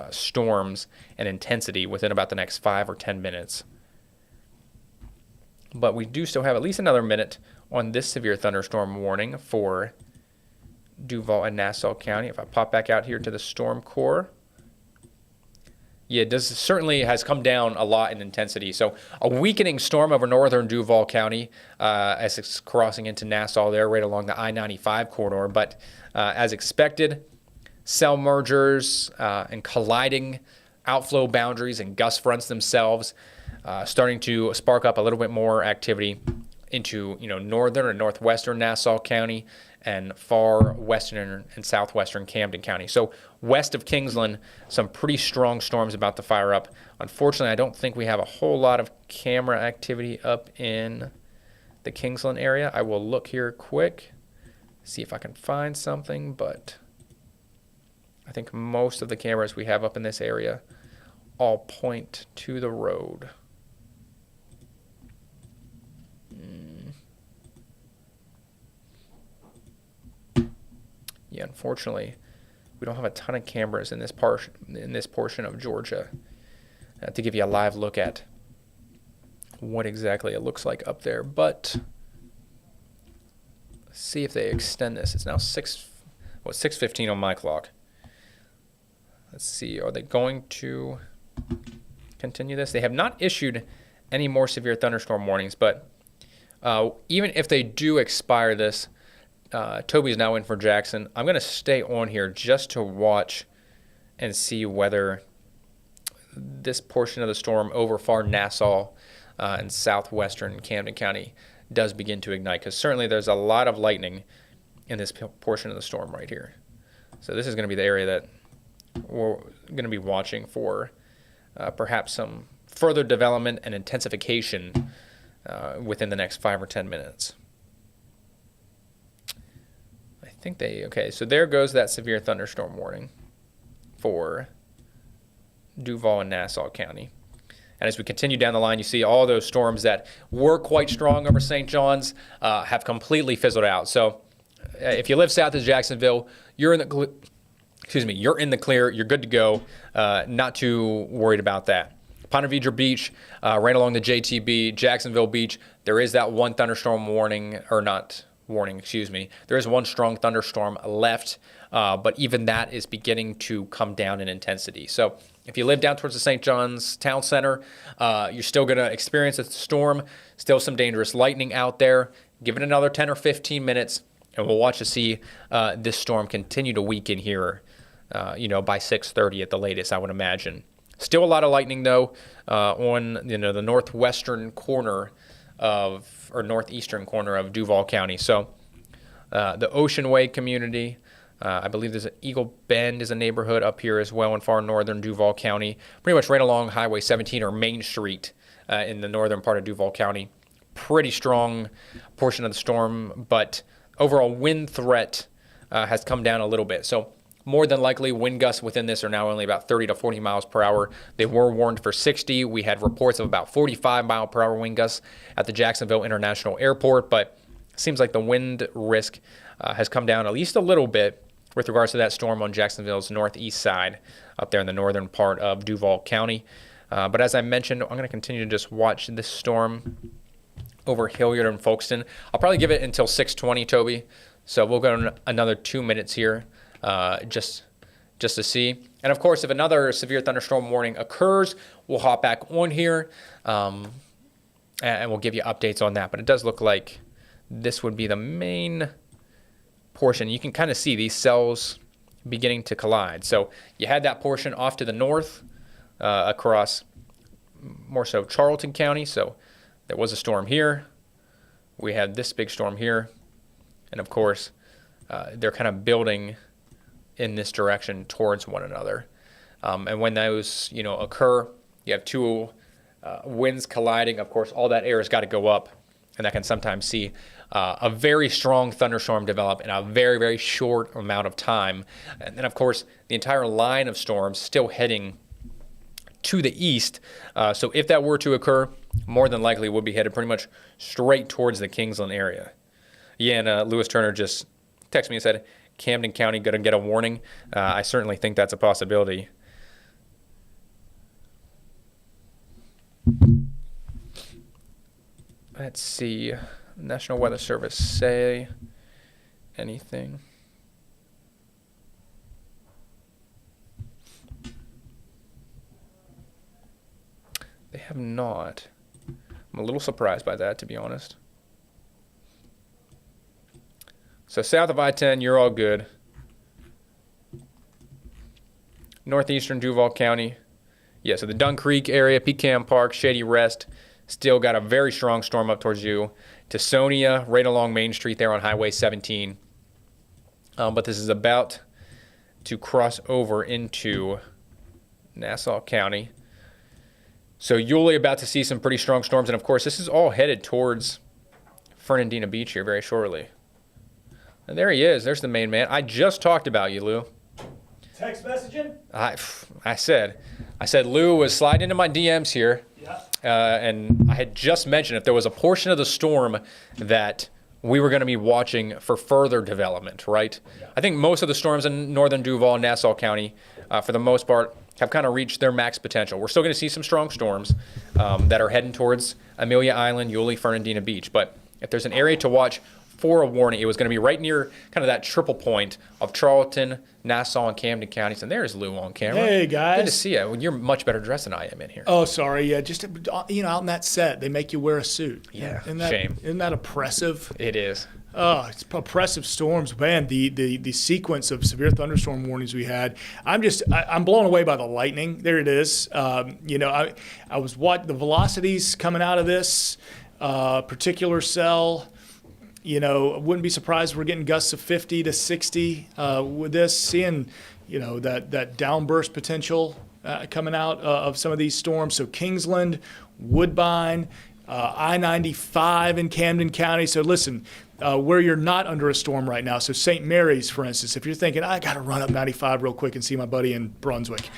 storms and intensity within about the next 5 or 10 minutes. But we do still have at least another minute on this severe thunderstorm warning for Duval and Nassau County. If I pop back out here to the storm core, yeah, this certainly has come down a lot in intensity. So a weakening storm over northern Duval County as it's crossing into Nassau there, right along the I-95 corridor. But as expected, cell mergers and colliding outflow boundaries and gust fronts themselves starting to spark up a little bit more activity into northern and northwestern Nassau County and far western and southwestern Camden County. So west of Kingsland, some pretty strong storms about to fire up. Unfortunately, I don't think we have a whole lot of camera activity up in the Kingsland area. I will look here quick, see if I can find something, but I think most of the cameras we have up in this area all point to the road. Yeah, unfortunately, we don't have a ton of cameras in this portion of Georgia to give you a live look at what exactly it looks like up there. But let's see if they extend this. It's now 6:15 on my clock. Let's see, are they going to continue this? They have not issued any more severe thunderstorm warnings, but even if they do expire this, Toby's now in for Jackson. I'm going to stay on here just to watch and see whether this portion of the storm over far Nassau and southwestern Camden County does begin to ignite, because certainly there's a lot of lightning in this portion of the storm right here. So this is going to be the area that we're going to be watching for perhaps some further development and intensification within the next 5 or 10 minutes. Okay, so there goes that severe thunderstorm warning for Duval and Nassau County. And as we continue down the line, you see all those storms that were quite strong over St. John's have completely fizzled out. So if you live south of Jacksonville, you're in the clear, you're good to go, not too worried about that. Ponte Vedra Beach, right along the JTB, Jacksonville Beach, there is that one thunderstorm warning, or not warning, excuse me. There is one strong thunderstorm left, but even that is beginning to come down in intensity. So if you live down towards the St. John's Town Center, you're still going to experience a storm, still some dangerous lightning out there. Give it another 10 or 15 minutes, and we'll watch to see this storm continue to weaken here, by 6:30 at the latest, I would imagine. Still a lot of lightning, though, on the northwestern corner or northeastern corner of Duval County. So the Ocean Way community, I believe there's Eagle Bend is a neighborhood up here as well in far northern Duval County, pretty much right along Highway 17 or Main Street in the northern part of Duval County. Pretty strong portion of the storm, but overall wind threat has come down a little bit. So more than likely, wind gusts within this are now only about 30 to 40 miles per hour. They were warned for 60. We had reports of about 45 mile per hour wind gusts at the Jacksonville International Airport, but it seems like the wind risk has come down at least a little bit with regards to that storm on Jacksonville's northeast side up there in the northern part of Duval County. But as I mentioned, I'm going to continue to just watch this storm over Hilliard and Folkestone. I'll probably give it until 6:20, Toby. So we'll go another 2 minutes here. Just to see. And of course, if another severe thunderstorm warning occurs, we'll hop back on here and we'll give you updates on that. But it does look like this would be the main portion. You can kind of see these cells beginning to collide. So you had that portion off to the north across more so Charlton County. So there was a storm here. We had this big storm here. And of course, they're kind of building in this direction towards one another. And when those, occur, you have two winds colliding. Of course, all that air has got to go up, and that can sometimes see a very strong thunderstorm develop in a very, very short amount of time. And then, of course, the entire line of storms still heading to the east. So if that were to occur, more than likely we'll be headed pretty much straight towards the Kingsland area. Yeah, and Lewis Turner just texted me and said, Camden County going to get a warning. I certainly think that's a possibility. Let's see. National Weather Service say anything? They have not. I'm a little surprised by that, to be honest. So south of I-10, you're all good. Northeastern Duval County. Yeah, so the Dun Creek area, Pecan Park, Shady Rest, still got a very strong storm up towards you. Teutonia, right along Main Street there on Highway 17. But this is about to cross over into Nassau County. So Yulee about to see some pretty strong storms. And, of course, this is all headed towards Fernandina Beach here very shortly. And there he is. There's the main man. I just talked about you, Lou. Text messaging? I said Lou was sliding into my DMs here. Yeah. And I had just mentioned if there was a portion of the storm that we were going to be watching for further development, right? Yeah. I think most of the storms in northern Duval and Nassau County, for the most part, have kind of reached their max potential. We're still going to see some strong storms that are heading towards Amelia Island, Yulee, Fernandina Beach. But if there's an area to watch for a warning, it was going to be right near kind of that triple point of Charlton, Nassau, and Camden counties. And there's Lou on camera. Hey, guys. Good to see you. You're much better dressed than I am in here. Oh, sorry. Yeah, just, out in that set, they make you wear a suit. Yeah, shame. Isn't that oppressive? It is. Oh, it's oppressive storms, man. The sequence of severe thunderstorm warnings we had. I'm blown away by the lightning. There it is. I was watching the velocities coming out of this particular cell. I wouldn't be surprised if we're getting gusts of 50 to 60 with this. Seeing, that downburst potential coming out of some of these storms. So Kingsland, Woodbine, I-95 in Camden County. So listen, where you're not under a storm right now. So St. Mary's, for instance, if you're thinking, I got to run up 95 real quick and see my buddy in Brunswick.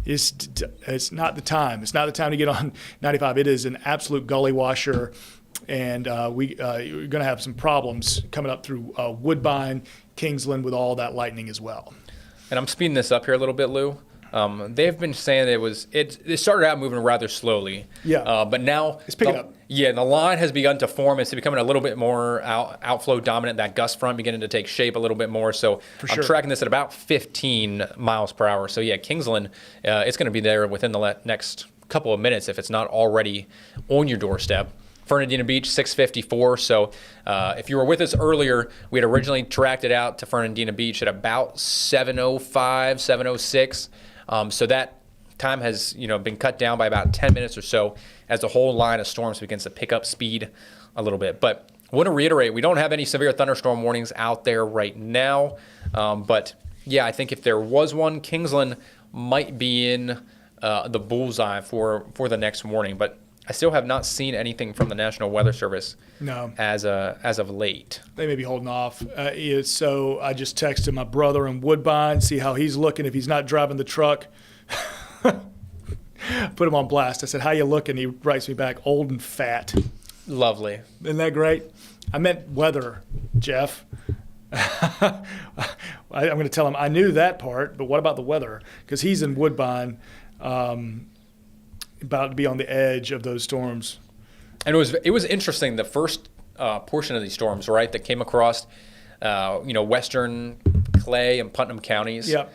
It's not the time. It's not the time to get on 95. It is an absolute gully washer. And we're going to have some problems coming up through Woodbine, Kingsland with all that lightning as well. And I'm speeding this up here a little bit, Lou. They've been saying it started out moving rather slowly. Yeah. But now it's picking up. Yeah, the line has begun to form. It's becoming a little bit more outflow dominant. That gust front beginning to take shape a little bit more. So I'm tracking this at about 15 miles per hour. So yeah, Kingsland, it's going to be there within the next couple of minutes if it's not already on your doorstep. Fernandina Beach, 654. So if you were with us earlier, we had originally tracked it out to Fernandina Beach at about 7:05, 7:06. So that time has been cut down by about 10 minutes or so as the whole line of storms begins to pick up speed a little bit. But I want to reiterate, we don't have any severe thunderstorm warnings out there right now. But yeah, I think if there was one, Kingsland might be in the bullseye for the next warning. But I still have not seen anything from the National Weather Service. No. As of late. They may be holding off. So I just texted my brother in Woodbine, see how he's looking if he's not driving the truck. Put him on blast. I said, how you looking? He writes me back, old and fat. Lovely. Isn't that great? I meant weather, Jeff. I'm going to tell him I knew that part, but what about the weather? Because he's in Woodbine. About to be on the edge of those storms. And it was interesting, the first portion of these storms, right, that came across, western Clay and Putnam counties. Yep.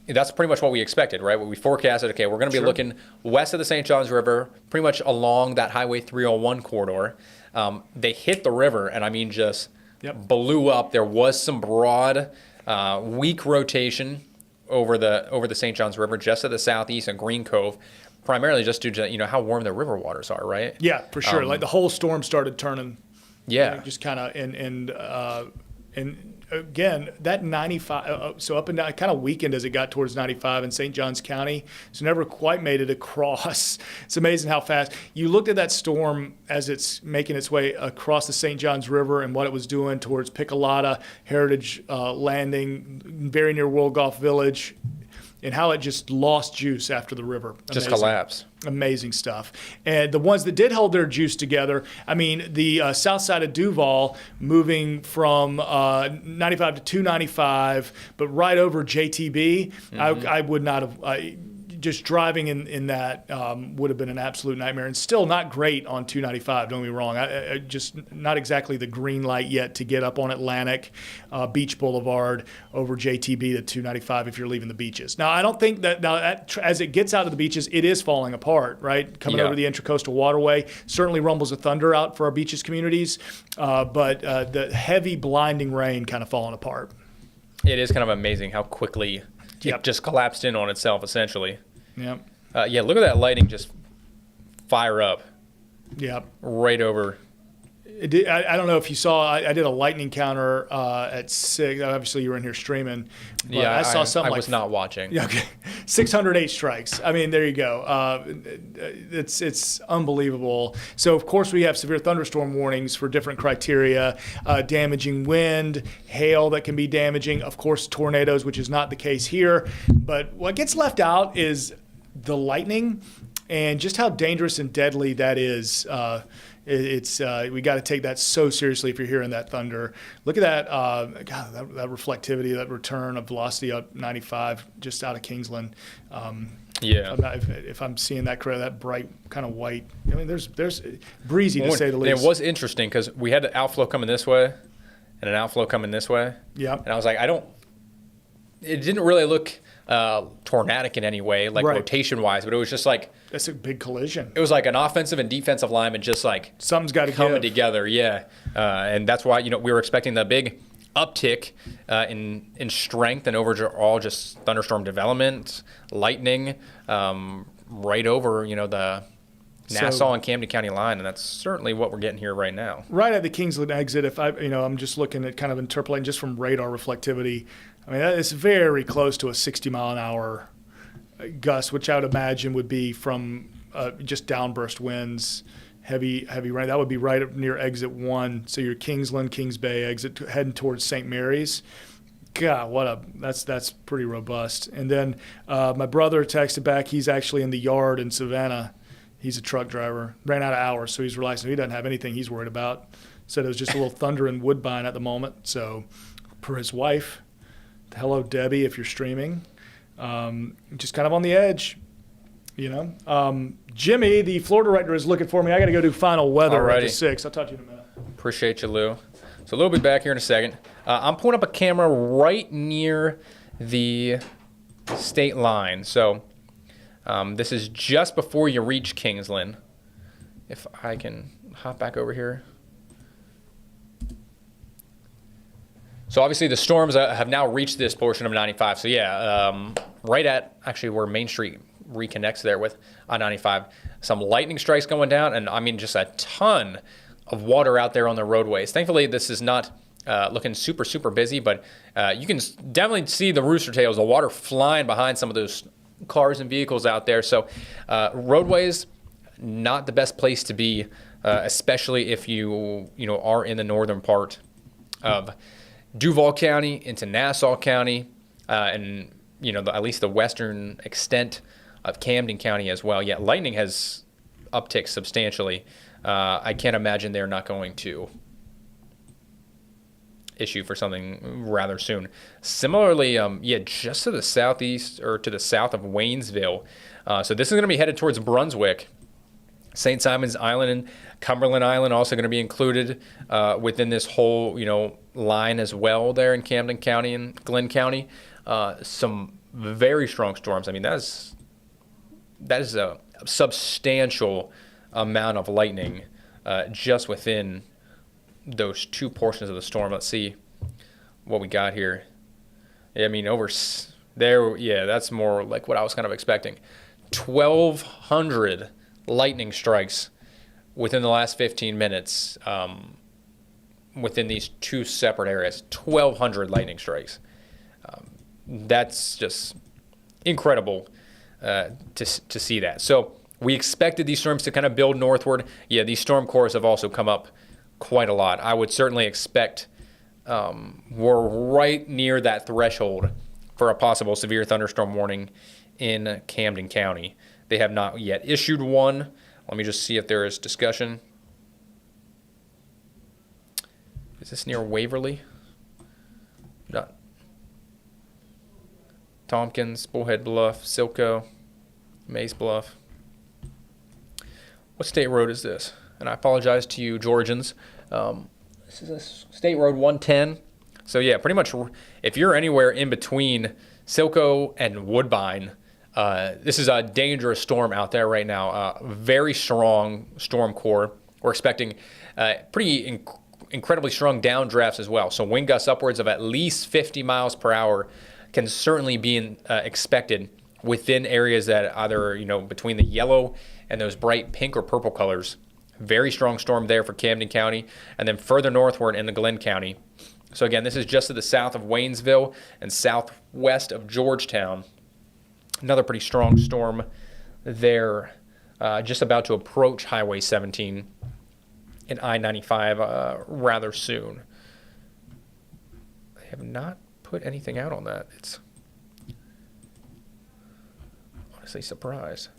That's pretty much what we expected, right? What we forecasted, okay, we're going to be looking west of the St. Johns River, pretty much along that Highway 301 corridor. They hit the river, and I mean just blew up. There was some broad, weak rotation over the St. Johns River, just to the southeast and Green Cove. Primarily just due to how warm the river waters are, right? Yeah, for sure. Like the whole storm started turning. Yeah. Just kind of and again that 95. So up and down, kind of weakened as it got towards 95 in St. Johns County. So never quite made it across. It's amazing how fast you looked at that storm as it's making its way across the St. Johns River and what it was doing towards Piccolata, Heritage Landing, very near World Golf Village. And how it just lost juice after the river. Just collapsed. Amazing stuff. And the ones that did hold their juice together, I mean, the south side of Duval moving from 95 to 295, but right over JTB, I would not have just driving in that would have been an absolute nightmare, and still not great on 295. Don't get me wrong. I just not exactly the green light yet to get up on Atlantic Beach Boulevard over JTB to 295 if you're leaving the beaches. Now, I don't think that as it gets out of the beaches, it is falling apart. Right, coming over the Intracoastal Waterway certainly rumbles of thunder out for our beaches communities, but the heavy blinding rain kind of falling apart. It is kind of amazing how quickly it just collapsed in on itself, essentially. Yep. Yeah, look at that lightning just fire up. Yep. Right over. I don't know if you saw, I did a lightning counter at 6. Obviously, you were in here streaming. But Yeah, I saw something I like was not watching. Yeah, okay. 608 strikes. I mean, there you go. It's unbelievable. So, of course, we have severe thunderstorm warnings for different criteria, damaging wind, hail that can be damaging, of course, tornadoes, which is not the case here. But what gets left out is the lightning and just how dangerous and deadly that is. We got to take that so seriously if you're hearing that thunder. Look at that, God, that reflectivity, that return of velocity up 95 just out of Kingsland. Yeah. If I'm seeing that correct, that bright kind of white. I mean, there's breezy to say the least. It was interesting because we had an outflow coming this way and an outflow coming this way. Yeah. And I was like, it didn't really look tornadic in any way, like rotation-wise, but it was just like, that's a big collision. It was like an offensive and defensive lineman just like something's got to coming together, yeah. And that's why we were expecting the big uptick in strength and overall just thunderstorm development, lightning, right over the Nassau and Camden County line, and that's certainly what we're getting here right now. Right at the Kingsland exit, if I'm just looking at kind of interpolating just from radar reflectivity. I mean, that is very close to a 60 mile an hour gust, which I would imagine would be from just downburst winds, heavy rain. That would be right up near exit 1. So your Kingsland, Kings Bay exit heading towards St. Mary's. God, that's pretty robust. And then my brother texted back. He's actually in the yard in Savannah. He's a truck driver. Ran out of hours, so he's relaxing. He doesn't have anything he's worried about. Said it was just a little thunder in Woodbine at the moment. So per his wife, hello, Debbie, if you're streaming. Just kind of on the edge, Jimmy, the floor director, is looking for me. I got to go do final weather at 6. I'll talk to you in a minute. Appreciate you, Lou. So Lou will be back here in a second. I'm pulling up a camera right near the state line. So this is just before you reach Kingsland. If I can hop back over here. So obviously the storms have now reached this portion of 95. So yeah, right at actually where Main Street reconnects there with I-95. Some lightning strikes going down, and I mean just a ton of water out there on the roadways. Thankfully, this is not looking super, super busy, but you can definitely see the rooster tails, the water flying behind some of those cars and vehicles out there. So roadways, not the best place to be, especially if you are in the northern part of Duval County into Nassau County, and at least the western extent of Camden County as well. Yeah, lightning has upticked substantially. I can't imagine they're not going to issue for something rather soon. Similarly, just to the southeast or to the south of Waynesville. So this is going to be headed towards Brunswick. St. Simon's Island and Cumberland Island also going to be included within this whole, line as well there in Camden County and Glenn County. Some very strong storms. I mean, that is a substantial amount of lightning just within those two portions of the storm. Let's see what we got here. I mean, over there, that's more like what I was kind of expecting. 1,200 lightning strikes within the last 15 minutes within these two separate areas. 1,200 lightning strikes. That's just incredible to see that. So we expected these storms to kind of build northward. Yeah, these storm cores have also come up quite a lot. I would certainly expect we're right near that threshold for a possible severe thunderstorm warning in Camden County. They have not yet issued one. Let me just see if there is discussion. Is this near Waverly? Not. Tompkins, Bullhead Bluff, Silco. Mace Bluff. What state road is this? And I apologize to you Georgians. This is a State Road 110. So yeah, pretty much if you're anywhere in between Silco and Woodbine, this is a dangerous storm out there right now. Very strong storm core. We're expecting pretty incredibly strong downdrafts as well. So wind gusts upwards of at least 50 miles per hour can certainly be expected within areas that either, between the yellow and those bright pink or purple colors. Very strong storm there for Camden County, and then further northward into Glenn County. So again, this is just to the south of Waynesville and southwest of Georgetown. Another pretty strong storm there, just about to approach Highway 17 and I-95 rather soon. They have not put anything out on that. It's honestly surprised.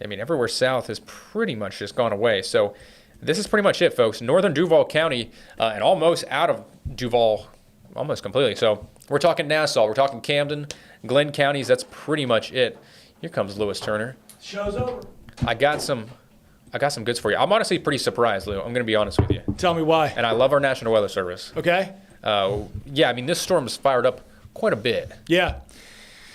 I mean, everywhere south has pretty much just gone away. So this is pretty much it, folks. Northern Duval County and almost out of Duval, almost completely. So we're talking Nassau, we're talking Camden, Glenn counties. That's pretty much it. Here comes Lewis Turner. Show's over. I got some goods for you. I'm honestly pretty surprised, Lou. I'm going to be honest with you. Tell me why. And I love our National Weather Service. Okay. Yeah, I mean, this storm has fired up quite a bit. Yeah.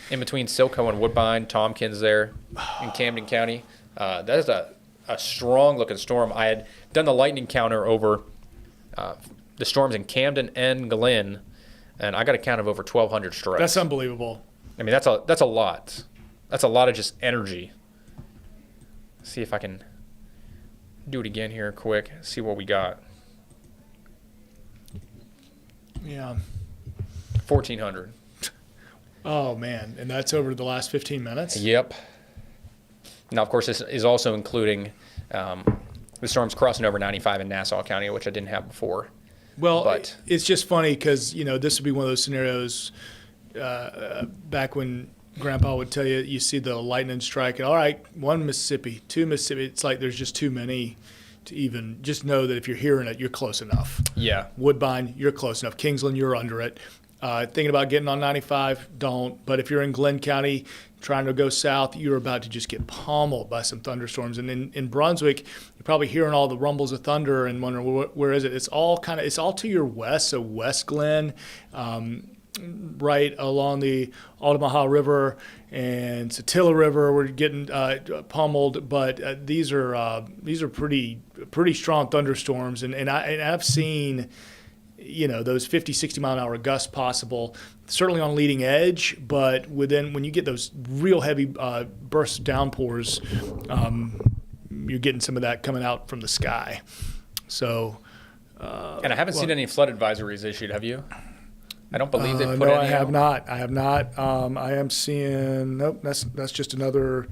In between Silco and Woodbine, Tompkins there in Camden County. That is a strong-looking storm. I had done the lightning counter over the storms in Camden and Glenn, and I got a count of over 1,200 strikes. That's unbelievable. I mean, that's a lot. That's a lot of just energy. Let's see if I can do it again here quick, see what we got. Yeah. 1,400. Oh, man. And that's over the last 15 minutes? Yep. Now, of course, this is also including the storms crossing over 95 in Nassau County, which I didn't have before. Well, But it's just funny because, this would be one of those scenarios back when Grandpa would tell you, you see the lightning strike, and all right, 1 Mississippi, 2 Mississippi. It's like there's just too many to even just know that if you're hearing it, you're close enough. yeah, Woodbine, you're close enough. Kingsland, you're under it. Thinking about getting on 95, don't. But if you're in Glenn County trying to go south, you're about to just get pummeled by some thunderstorms. And in Brunswick, you're probably hearing all the rumbles of thunder and wondering, where is it? It's all to your west, so West Glen, right along the Altamaha River and Satilla River. We're getting pummeled, but these are pretty strong thunderstorms. And I've seen those 50, 60 mile an hour gusts possible, certainly on leading edge, but when you get those real heavy burst downpours, you're getting some of that coming out from the sky. So, and I haven't seen any flood advisories issued. Have you? I don't believe they put no, any I have out. not. I have not. I am seeing. Nope. That's just another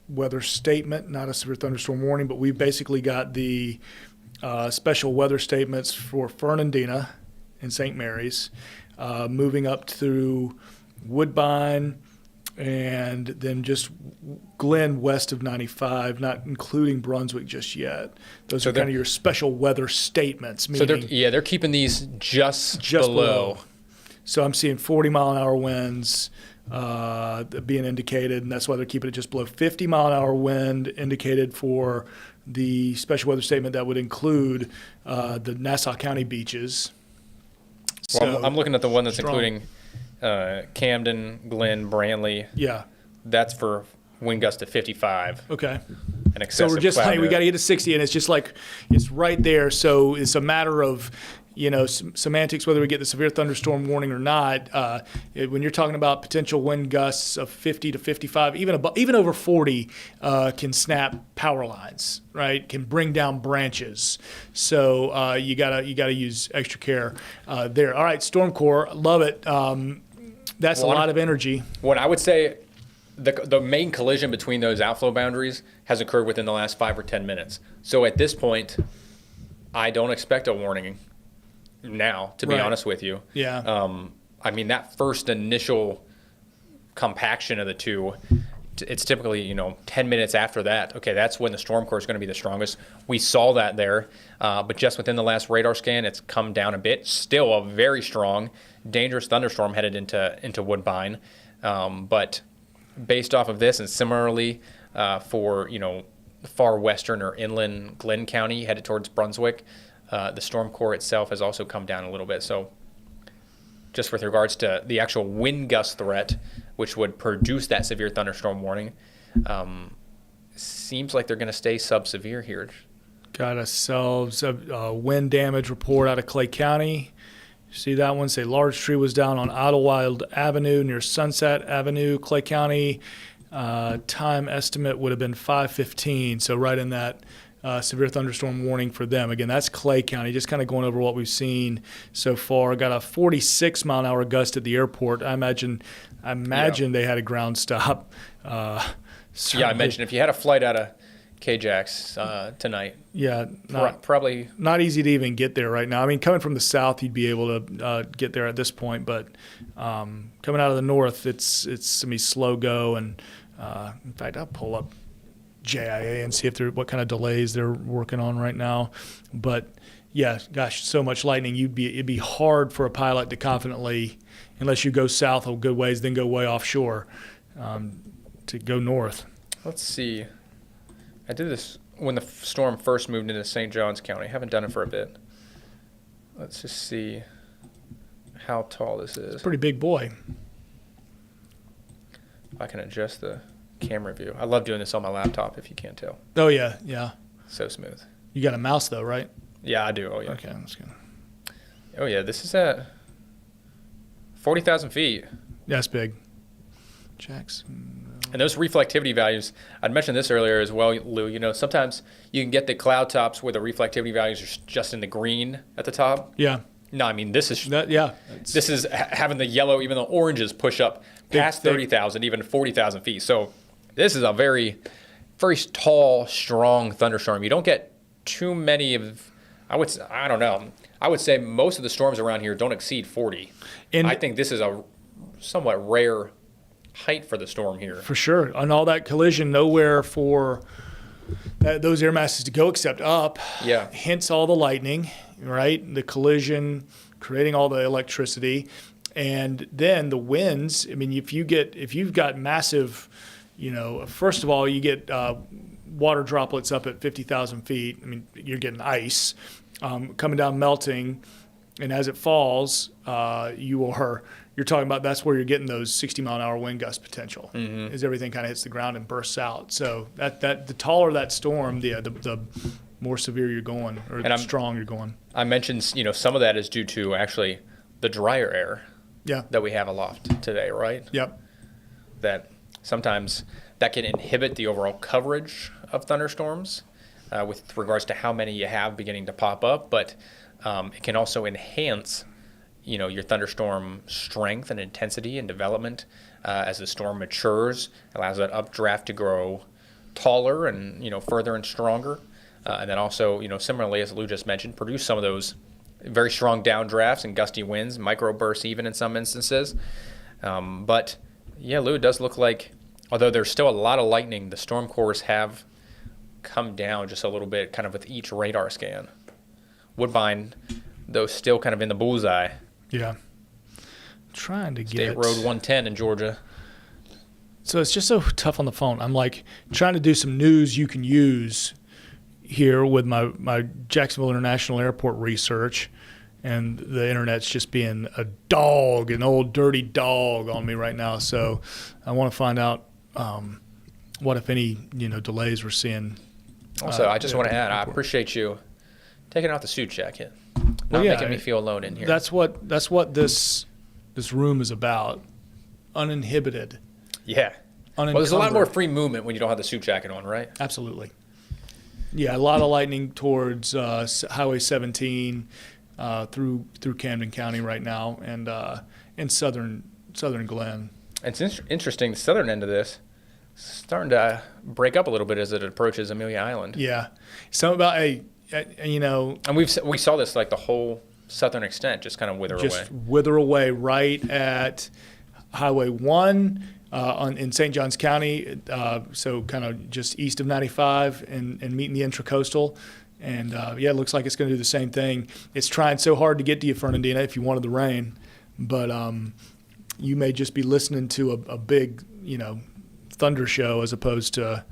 weather statement, not a severe thunderstorm warning. But we've basically got the special weather statements for Fernandina and St. Mary's, moving up through Woodbine, and then just Glen west of 95, not including Brunswick just yet. Those are kind of your special weather statements. So they're keeping these just below. So I'm seeing 40 mile an hour winds being indicated, and that's why they're keeping it just below. 50 mile an hour wind indicated for the special weather statement that would include the Nassau County beaches. Well, I'm looking at the one that's strong. including Camden, Glen, Brantley. Yeah. That's for wind gusts to 55. Okay. And excessive So we're just cloud like, we depth. got to get to 60, and it's just like it's right there. So it's a matter of semantics whether we get the severe thunderstorm warning or not. When you're talking about potential wind gusts of 50 to 55, even over 40, can snap power lines, right? Can bring down branches. So you gotta use extra care there. All right, Storm Core, love it. That's a lot of energy. What I would say, the main collision between those outflow boundaries has occurred within the last 5 or 10 minutes. So at this point, I don't expect a warning now, to be Right. honest with you. Yeah. I mean, that first initial compaction of the two, it's typically 10 minutes after that. Okay, that's when the storm core is going to be the strongest. We saw that there, but just within the last radar scan, it's come down a bit. Still a very strong, dangerous thunderstorm headed into Woodbine, but based off of this, and similarly for far western or inland Glenn County headed towards Brunswick, the storm core itself has also come down a little bit. So just with regards to the actual wind gust threat, which would produce that severe thunderstorm warning, seems like they're going to stay sub-severe here. Got ourselves a wind damage report out of Clay County. See that one? Say large tree was down on Idlewild Avenue near Sunset Avenue, Clay County. Time estimate would have been 5:15, so right in that severe thunderstorm warning for them. Again, that's Clay County, just kind of going over what we've seen so far. Got a 46-mile-an-hour gust at the airport. I imagine they had a ground stop. Yeah, I mentioned if you had a flight out of KJAX tonight. Yeah, probably not easy to even get there right now. I mean, coming from the south, you'd be able to get there at this point, but coming out of the north, it's going to be slow go. And in fact, I'll pull up JIA and see what kind of delays they're working on right now. But yeah, gosh, so much lightning, it'd be hard for a pilot to confidently, unless you go south a good ways, then go way offshore, to go north. Let's see. I did this when the storm first moved into St. Johns County. I haven't done it for a bit. Let's just see how tall this is. It's a pretty big boy. If I can adjust the camera view. I love doing this on my laptop, if you can't tell. Oh, yeah, yeah. So smooth. You got a mouse, though, right? Yeah, I do. Oh, yeah. Okay, that's good. Oh, yeah, this is at 40,000 feet. That's big. Jackson. And those reflectivity values, I'd mentioned this earlier as well, Lou. Sometimes you can get the cloud tops where the reflectivity values are just in the green at the top. Yeah. No, I mean, this is having the yellow, even the oranges push up past 30,000, even 40,000 feet. So this is a very, very tall, strong thunderstorm. You don't get too many of, I would say most of the storms around here don't exceed 40. And I think this is a somewhat rare height for the storm here. For sure. On all that collision, nowhere for those air masses to go except up. Yeah. Hence all the lightning, right? The collision creating all the electricity. And then the winds, I mean, if you've got massive, first of all, you get water droplets up at 50,000 feet. I mean, you're getting ice coming down, melting. And as it falls, you're talking about that's where you're getting those 60-mile-an-hour wind gust potential, as everything kind of hits the ground and bursts out. So that the taller that storm, the more severe you're going, or the strong you're going. I mentioned, some of that is due to actually the drier air that we have aloft today, right? Yep. That sometimes that can inhibit the overall coverage of thunderstorms with regards to how many you have beginning to pop up, but it can also enhance your thunderstorm strength and intensity and development as the storm matures, allows that updraft to grow taller and further and stronger, and then also similarly, as Lou just mentioned, produce some of those very strong downdrafts and gusty winds, microbursts even in some instances. But yeah, Lou, it does look like, although there's still a lot of lightning, the storm cores have come down just a little bit, kind of with each radar scan. Woodbine, though, still kind of in the bullseye. Yeah. Trying to get State Road 110 in Georgia. So it's just so tough on the phone. I'm like trying to do some news you can use here with my Jacksonville International Airport research, and the internet's just being an old dirty dog on me right now. So I want to find out what, if any, delays we're seeing. Also, I just want to add, I appreciate you taking out the suit jacket. Not making me feel alone in here. That's what this room is about. Uninhibited. Yeah. Well, there's a lot more free movement when you don't have the suit jacket on, right? Absolutely. Yeah, a lot of lightning towards Highway 17 through Camden County right now, and in southern Glen. It's interesting. The southern end of this is starting to break up a little bit as it approaches Amelia Island. Yeah, something about and we saw this like the whole southern extent just kind of wither away. Just wither away right at Highway 1, in St. Johns County, so kind of just east of 95 and meeting the intracoastal. And it looks like it's going to do the same thing. It's trying so hard to get to you, Fernandina, if you wanted the rain, but you may just be listening to a big, thunder show as opposed to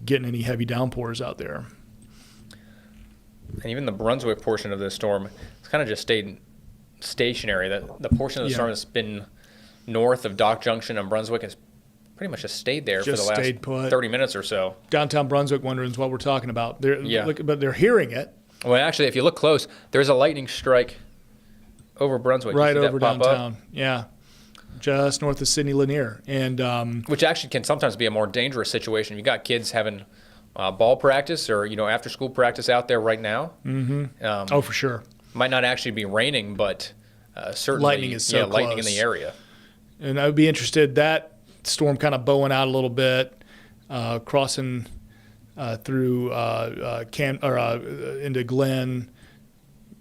getting any heavy downpours out there. And even the Brunswick portion of this storm, it's kind of just stayed stationary. The portion of the storm that's been north of Dock Junction and Brunswick has pretty much just stayed there for the last 30 minutes or so. Downtown Brunswick wondering what we're talking about. But they're hearing it. Well, actually, if you look close, there's a lightning strike over Brunswick. Right over downtown. Yeah. Just north of Sidney Lanier. And which actually can sometimes be a more dangerous situation. You got kids having ball practice or, after school practice out there right now. Mm-hmm. For sure. Might not actually be raining, but certainly lightning is so close. Lightning in the area. And I would be interested, that storm kind of bowing out a little bit, crossing through into Glen,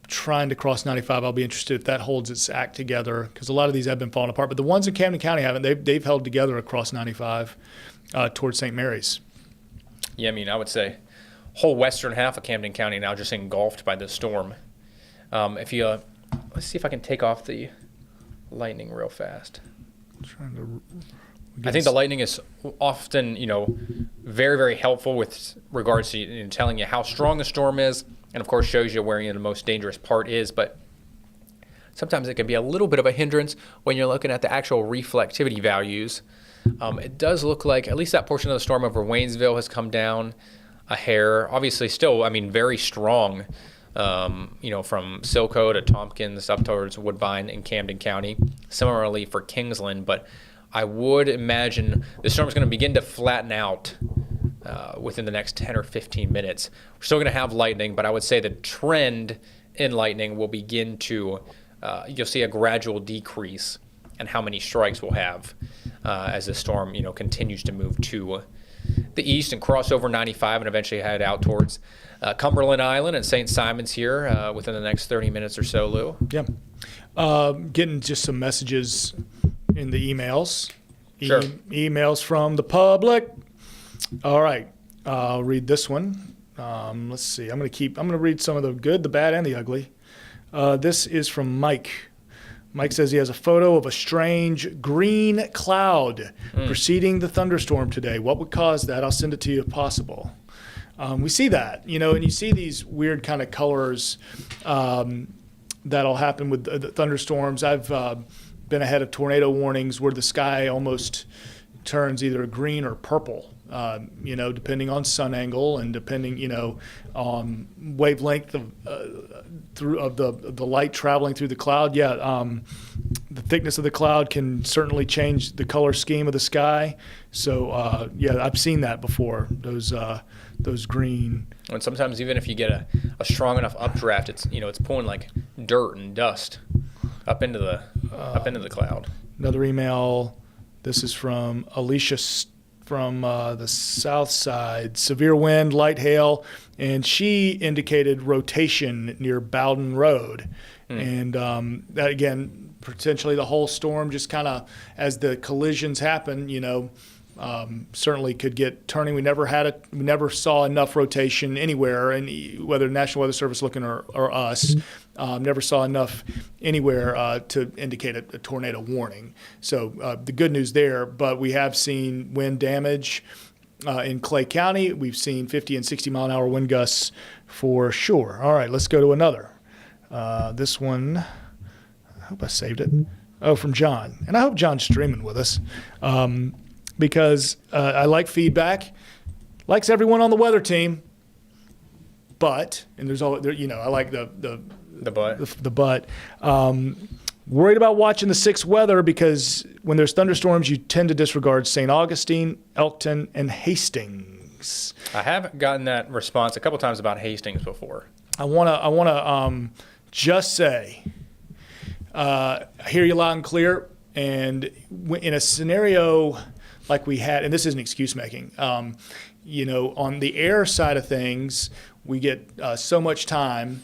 trying to cross 95. I'll be interested if that holds its act together, because a lot of these have been falling apart. But the ones in Camden County haven't. They've held together across 95 towards St. Mary's. Yeah, I would say whole western half of Camden County now just engulfed by this storm. Let's see if I can take off the lightning real fast. I think the lightning is often, very, very helpful with regards to telling you how strong the storm is, and of course shows you where the most dangerous part is. But sometimes it can be a little bit of a hindrance when you're looking at the actual reflectivity values. It does look like at least that portion of the storm over Waynesville has come down a hair. Obviously, still, very strong. From Silco to Tompkins up towards Woodbine in Camden County. Similarly for Kingsland, but I would imagine the storm is going to begin to flatten out within the next 10 or 15 minutes. We're still going to have lightning, but I would say the trend in lightning will begin to, you'll see a gradual decrease in how many strikes we'll have as the storm, continues to move to the east and cross over 95 and eventually head out towards Cumberland Island and St. Simons here within the next 30 minutes or so, Lou. Yeah. Getting just some messages in the emails. Sure. Emails from the public. All right. I'll read this one. Let's see. I'm going to read some of the good, the bad, and the ugly. This is from Mike. Mike says he has a photo of a strange green cloud preceding the thunderstorm today. What would cause that? I'll send it to you if possible. We see that, and you see these weird kind of colors that'll happen with the thunderstorms. I've been ahead of tornado warnings where the sky almost turns either green or purple, depending on sun angle and depending, on wavelength of the light traveling through the cloud. The thickness of the cloud can certainly change the color scheme of the sky. So I've seen that before. Those green. And sometimes even if you get a strong enough updraft, it's pulling like dirt and dust up into the cloud. Another email. This is from Alicia from the south side. Severe wind, light hail, and she indicated rotation near Bowden Road. And that, again, potentially the whole storm just kind of, as the collisions happen, certainly could get turning. We never saw enough rotation anywhere, and whether National Weather Service looking or us, never saw enough anywhere to indicate a tornado warning. So the good news there, but we have seen wind damage in Clay County. We've seen 50 and 60 mile an hour wind gusts for sure. All right, let's go to another. This one, I hope I saved it. Oh, from John. And I hope John's streaming with us. Because I like feedback, likes everyone on the weather team, but, and there's all, I like the but. Worried about watching the 6 weather because when there's thunderstorms, you tend to disregard St. Augustine, Elkton, and Hastings. I have gotten that response a couple times about Hastings before. I wanna just say, I hear you loud and clear, and in a scenario like we had, and this isn't excuse making, on the air side of things, we get so much time,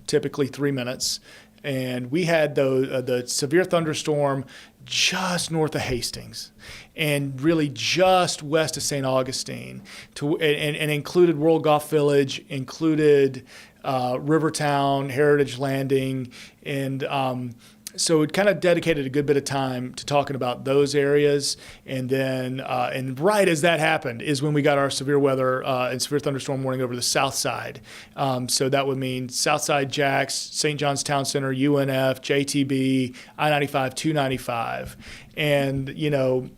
typically 3 minutes, and we had the severe thunderstorm just north of Hastings and really just west of St. Augustine, and included World Golf Village, included Rivertown, Heritage Landing, and so it kind of dedicated a good bit of time to talking about those areas. And then, and right as that happened is when we got our severe weather and severe thunderstorm warning over the south side. So that would mean Southside Jax, St. John's Town Center, UNF, JTB, I-95, 295. And, you know,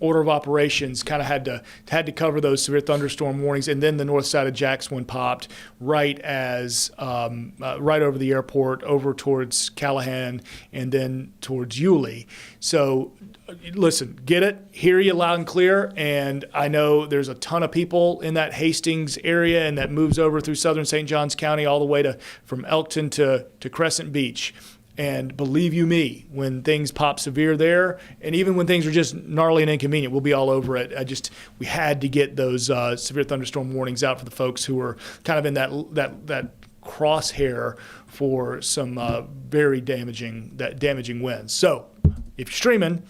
order of operations kind of had to cover those severe thunderstorm warnings, and then the north side of Jax one popped right as right over the airport, over towards Callahan, and then towards Yulee. So, listen, get it, hear you loud and clear, and I know there's a ton of people in that Hastings area, and that moves over through southern St. Johns County all the way from Elkton to Crescent Beach. And believe you me, when things pop severe there, and even when things are just gnarly and inconvenient, we'll be all over it. We had to get those severe thunderstorm warnings out for the folks who were kind of in that crosshair for some very damaging winds. So, if you're streaming,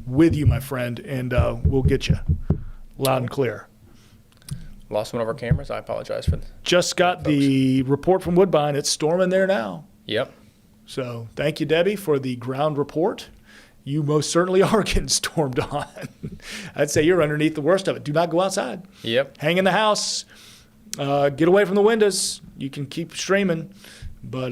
with you, my friend, and we'll get you loud and clear. Lost one of our cameras. I apologize for that. Just got the report from Woodbine. It's storming there now. Yep. So thank you, Debbie, for the ground report. You most certainly are getting stormed on. I'd say you're underneath the worst of it. Do not go outside. Yep. Hang in the house. Get away from the windows. You can keep streaming, but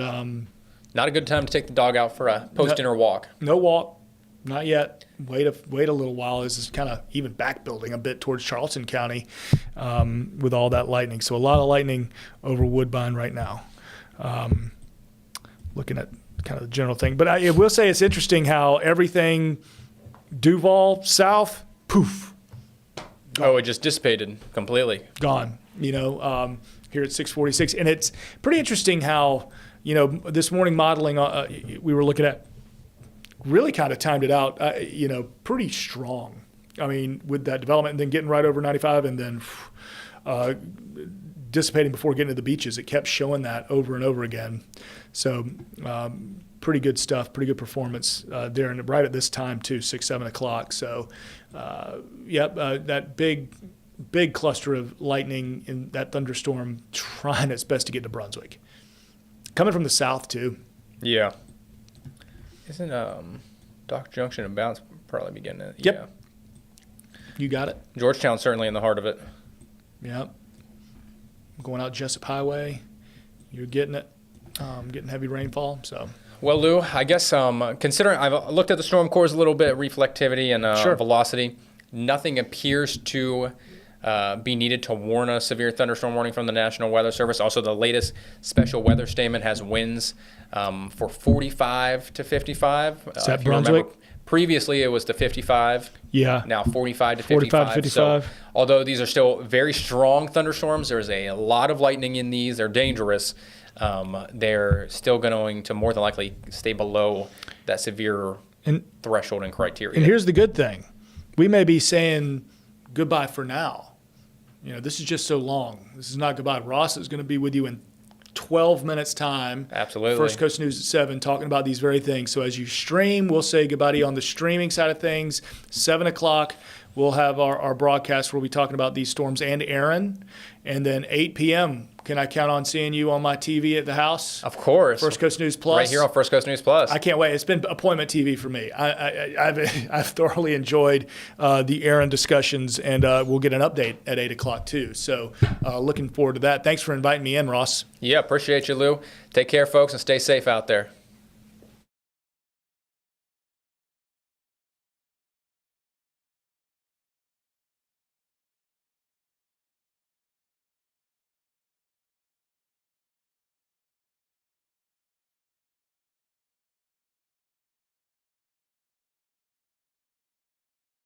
Not a good time to take the dog out for a post-dinner walk. no walk. Not yet. Wait a little while. This is kind of even back building a bit towards Charleston County with all that lightning. So a lot of lightning over Woodbine right now. Looking at kind of the general thing. But I will say it's interesting how everything Duval south, poof. Oh, it just dissipated completely. Gone. You know, here at 6:46. And it's pretty interesting how, you know, this morning modeling we were looking at really kind of timed it out, you know, pretty strong. I mean, with that development and then getting right over 95 and then dissipating before getting to the beaches. It kept showing that over and over again. So pretty good stuff, pretty good performance there, and right at this time too, 6, 7 o'clock. So, that big cluster of lightning in that thunderstorm trying its best to get to Brunswick. Coming from the south too. Yeah. Isn't Dock Junction and Bounce probably beginning it? Yep. Yeah. You got it. Georgetown's certainly in the heart of it. Yep. Going out Jessup Highway, you're getting it. Getting heavy rainfall. So. Well, Lou, I guess considering I've looked at the storm cores a little bit, reflectivity and Sure. velocity, nothing appears to be needed to warn a severe thunderstorm warning from the National Weather Service. Also, the latest special weather statement has winds for 45 to 55. Is that if you remember, Brunswick? Previously, it was to 55. Yeah. Now 45 to 45 55. to 55. So, although these are still very strong thunderstorms, there's a lot of lightning in these. They're dangerous. They're still going to more than likely stay below that severe threshold and criteria. And here's the good thing. We may be saying goodbye for now. You know, this is just so long. This is not goodbye. Ross is going to be with you in 12 minutes time. Absolutely. First Coast News at 7, talking about these very things. So as you stream, we'll say goodbye to you on the streaming side of things. 7 o'clock, we'll have our broadcast where we'll be talking about these storms and Aaron. And then 8 p.m., can I count on seeing you on my TV at the house? Of course. First Coast News Plus. Right here on First Coast News Plus. I can't wait. It's been appointment TV for me. I've thoroughly enjoyed the Aaron discussions, and we'll get an update at 8 o'clock too. So looking forward to that. Thanks for inviting me in, Ross. Yeah, appreciate you, Lou. Take care, folks, and stay safe out there.